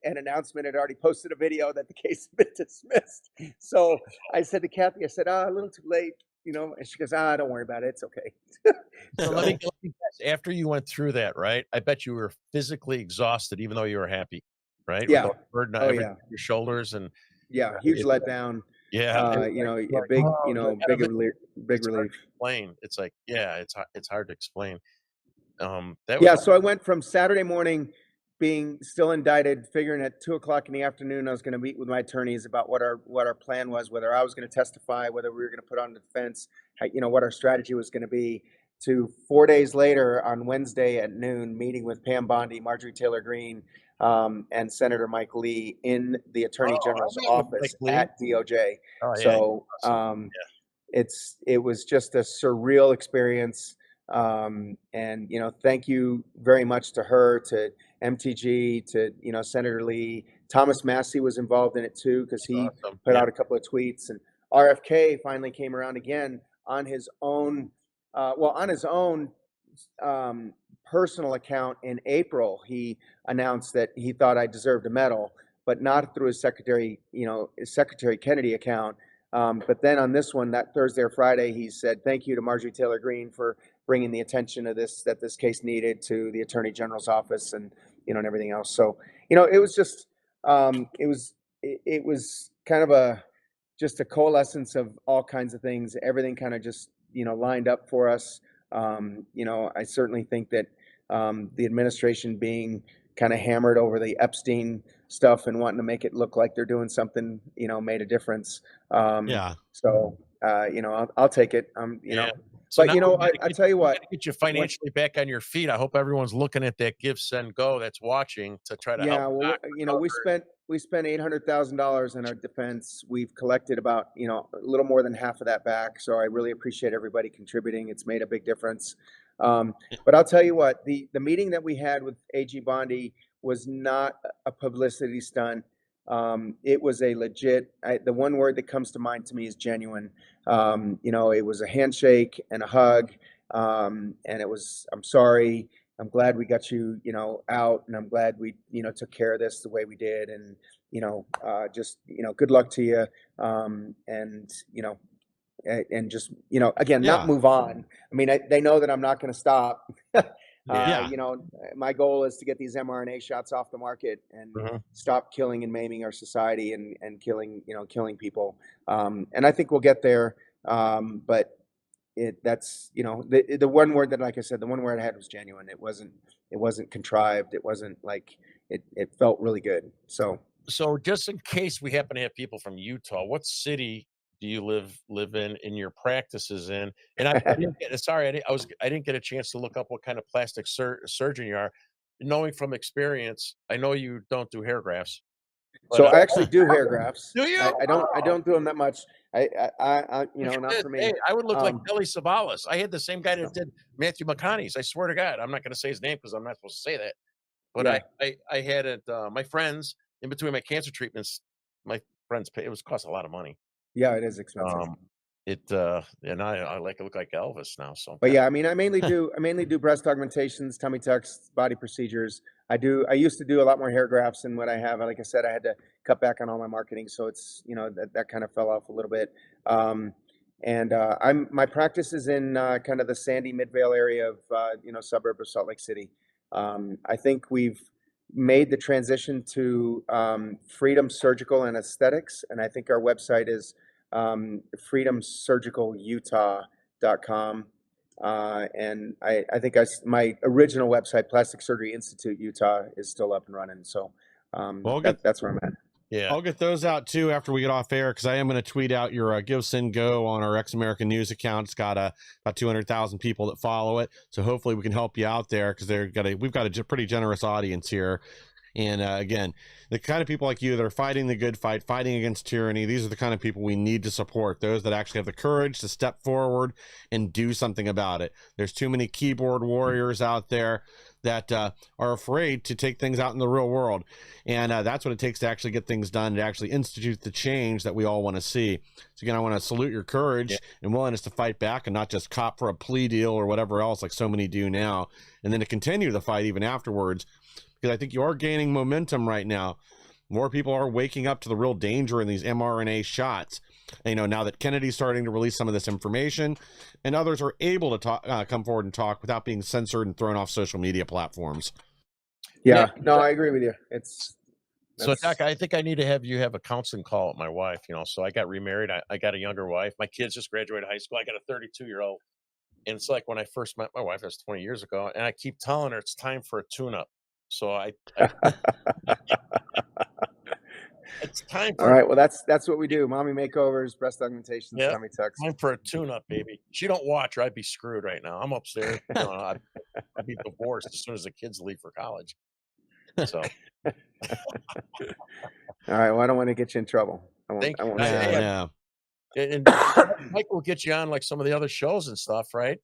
announcement, had already posted a video that the case had been dismissed. So I said to Kathy, I said, "A little too late, you know," and she goes, "Don't worry about it. It's okay." So let me guess, after you went through that, right? I bet you were physically exhausted, even though you were happy, right? With Yeah. all the burden on Oh, everything yeah. on your shoulders, and Yeah. Huge letdown. yeah, You know, a like, big, oh, you know, and big it's relief. hard to explain. It's like, yeah, it's hard to explain. That was Yeah. So I went from Saturday morning being still indicted, figuring at 2 o'clock in the afternoon, I was going to meet with my attorneys about what our plan was, whether I was going to testify, whether we were going to put on the defense, you know, what our strategy was going to be, to 4 days later on Wednesday at noon, meeting with Pam Bondi, Marjorie Taylor Greene, and Senator Mike Lee in the Attorney General's met with office Mike Lee. at DOJ. Oh, yeah, So awesome. it was just a surreal experience. And you know, thank you very much to her, to MTG, to, you know, Senator Lee, Thomas Massey was involved in it too, because he Awesome. put Yeah. out a couple of tweets, and RFK finally came around again on his own, personal account in April. He announced that he thought I deserved a medal, but not through his Secretary Kennedy account. But then on this one, that Thursday or Friday, he said, thank you to Marjorie Taylor Greene for bringing the attention of this case needed to the Attorney General's office, and everything else. So, it was just, it was kind of just a coalescence of all kinds of things. Everything kind of just, lined up for us. I certainly think that the administration being kind of hammered over the Epstein stuff and wanting to make it look like they're doing something, made a difference. Yeah. So, I'll take it. Yeah. So But now I tell you we what, gotta get you financially back on your feet. I hope everyone's looking at that Give, Send, Go that's watching to try to yeah, help. well, Doc recover. we spent $800,000 in our defense. We've collected about, a little more than half of that back. So I really appreciate everybody contributing. It's made a big difference. But I'll tell you what, the meeting that we had with AG Bondi was not a publicity stunt. It was a legit, the one word that comes to mind to me is genuine. It was a handshake and a hug. And it was, I'm sorry. I'm glad we got you, out, and I'm glad we, took care of this the way we did. And, just, good luck to you. And just, again, Yeah. not move on. I mean, they know that I'm not going to stop. Yeah. My goal is to get these mRNA shots off the market and Mhm. stop killing and maiming our society and killing people. And I think we'll get there. But that's the one word that, like I said, the one word I had was genuine. It wasn't contrived. It wasn't like it felt really good. So just in case we happen to have people from Utah, what city do you live in your practices in? And I didn't get, sorry, I didn't get a chance to look up what kind of plastic surgeon you are. Knowing from experience, I know you don't do hair grafts. So But, I actually do hair grafts. do you? I don't do them that much. I Look at not this. for me. Hey, I would look like Um, Telly Savalas. I had the same guy that did Matthew McConaughey's. I swear to God, I'm not going to say his name because I'm not supposed to say that. But Yeah. I had it. My friends in between my cancer treatments, my friends pay. It was cost a lot of money. Yeah, it is expensive. And I like to look like Elvis now. So, But yeah, I mean, I mainly do breast augmentations, tummy tucks, body procedures. I used to do a lot more hair grafts than what I have. Like I said, I had to cut back on all my marketing, so it's that kind of fell off a little bit. My practice is in kind of the Sandy Midvale area of suburb of Salt Lake City. I think we've made the transition to Freedom Surgical and Aesthetics, and I think our website is freedomsurgicalutah.com. And I think my original website, Plastic Surgery Institute Utah, is still up and running. So that's where I'm at. yeah. I'll get those out too after we get off air, because I am going to tweet out your Give, Send, Go on our Ex American News account. It's got about 200,000 people that follow it, so hopefully we can help you out there, because we've got a pretty generous audience here. And again, the kind of people like you that are fighting the good fight, fighting against tyranny, these are the kind of people we need to support. Those that actually have the courage to step forward and do something about it. There's too many keyboard warriors out there that are afraid to take things out in the real world. And that's what it takes to actually get things done, to actually institute the change that we all want to see. So again, I want to salute your courage and willingness to fight back and not just cop for a plea deal or whatever else like so many do now, and then to continue the fight even afterwards. Because I think you are gaining momentum right now. More people are waking up to the real danger in these mRNA shots. And, now that Kennedy's starting to release some of this information, and others are able to come forward and talk without being censored and thrown off social media platforms. Yeah, no, I agree with you. So, Doc, I think I need to have you have a counseling call with my wife. So I got remarried. I got a younger wife. My kids just graduated high school. I got a 32-year-old. And it's like when I first met my wife, that's 20 years ago. And I keep telling her it's time for a tune-up. So it's time for all right. Well, that's what we do. Mommy makeovers, breast augmentations, tummy tucks. time for a tune-up, baby. She don't watch or I'd be screwed right now. I'm upstairs. I'd be divorced as soon as the kids leave for college. So all right. Well, I don't want to get you in trouble. thank you. Yeah. And Mike will get you on like some of the other shows and stuff, right?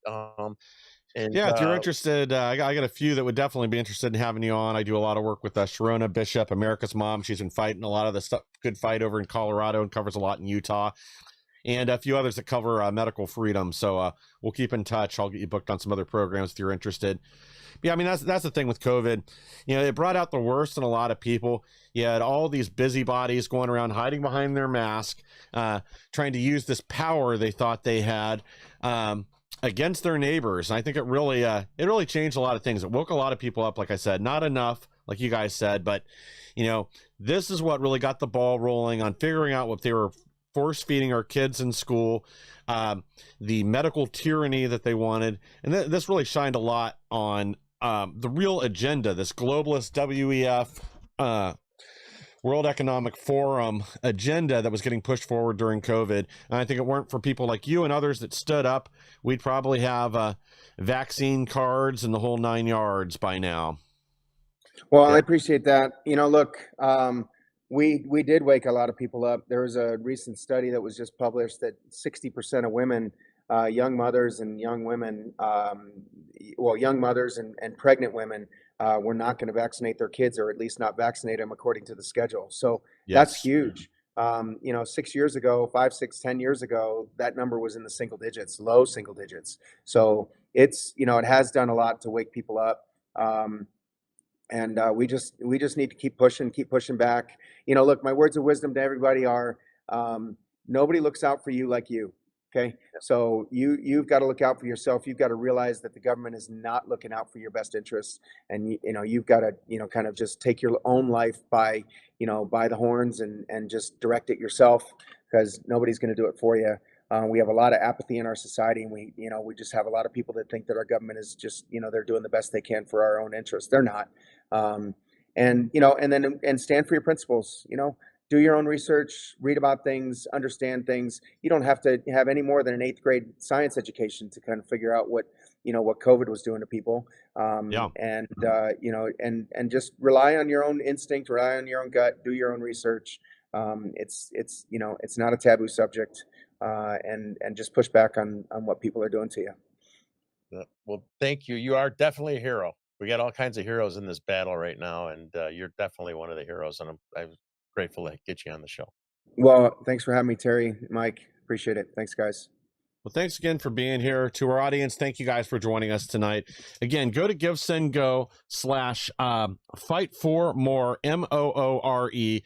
And Yeah, if you're interested, I got a few that would definitely be interested in having you on. I do a lot of work with Sharona Bishop, America's Mom. She's been fighting a lot of the stuff, good fight over in Colorado, and covers a lot in Utah, and a few others that cover medical freedom. So we'll keep in touch. I'll get you booked on some other programs if you're interested. But yeah, I mean, that's the thing with COVID. You know, it brought out the worst in a lot of people. You had all these busybodies going around hiding behind their mask, trying to use this power they thought they had against their neighbors. And I think it really changed a lot of things. It woke a lot of people up, like I said, not enough, like you guys said, but you know, this is what really got the ball rolling on figuring out what they were force feeding our kids in school, the medical tyranny that they wanted. And this really shined a lot on the real agenda, this globalist WEF, World Economic Forum agenda that was getting pushed forward during COVID. And I think it weren't for people like you and others that stood up, we'd probably have vaccine cards and the whole 9 yards by now. Well, I appreciate that. You know, look, we did wake a lot of people up. There was a recent study that was just published that 60% of women, young mothers and young women, young mothers and pregnant women, were not going to vaccinate their kids, or at least not vaccinate them according to the schedule. So that's huge. You know, 6 years ago, 5, 6, 10 years ago, that number was in the single digits, low single digits. So it's, you know, it has done a lot to wake people up. And we just need to keep pushing back. You know, look, my words of wisdom to everybody are, nobody looks out for you like you. Okay. So you've got to look out for yourself. You've got to realize that the government is not looking out for your best interests. And, you know, you've got to, you know, kind of just take your own life by the horns and just direct it yourself, because nobody's going to do it for you. We have a lot of apathy in our society, and we just have a lot of people that think that our government is just, you know, they're doing the best they can for our own interests. They're not. And, you know, and stand for your principles, you know, do your own research, read about things, understand things. You don't have to have any more than an 8th grade science education to kind of figure out what COVID was doing to people. And, you know, and just rely on your own instinct, rely on your own gut, do your own research. It's, you know, it's not a taboo subject, and just push back on what people are doing to you. Well, thank you. You are definitely a hero. We got all kinds of heroes in this battle right now, and you're definitely one of the heroes, and I'm grateful to get you on the show. Well, thanks for having me, Terry, Mike. Appreciate it. Thanks, guys. Well, thanks again for being here. To our audience, thank you guys for joining us tonight. Again, go to GiveSendGo /Fight for More, MOORE.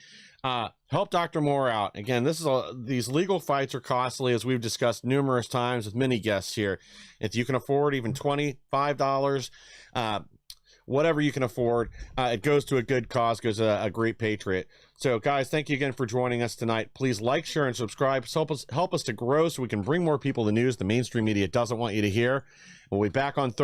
Help Dr. Moore out. Again, these legal fights are costly, as we've discussed numerous times with many guests here. If you can afford even $25, whatever you can afford, it goes to a good cause, goes to a great patriot. So guys, thank you again for joining us tonight. Please like, share, and subscribe. Help us to grow so we can bring more people the news the mainstream media doesn't want you to hear. We'll be back on Thursday.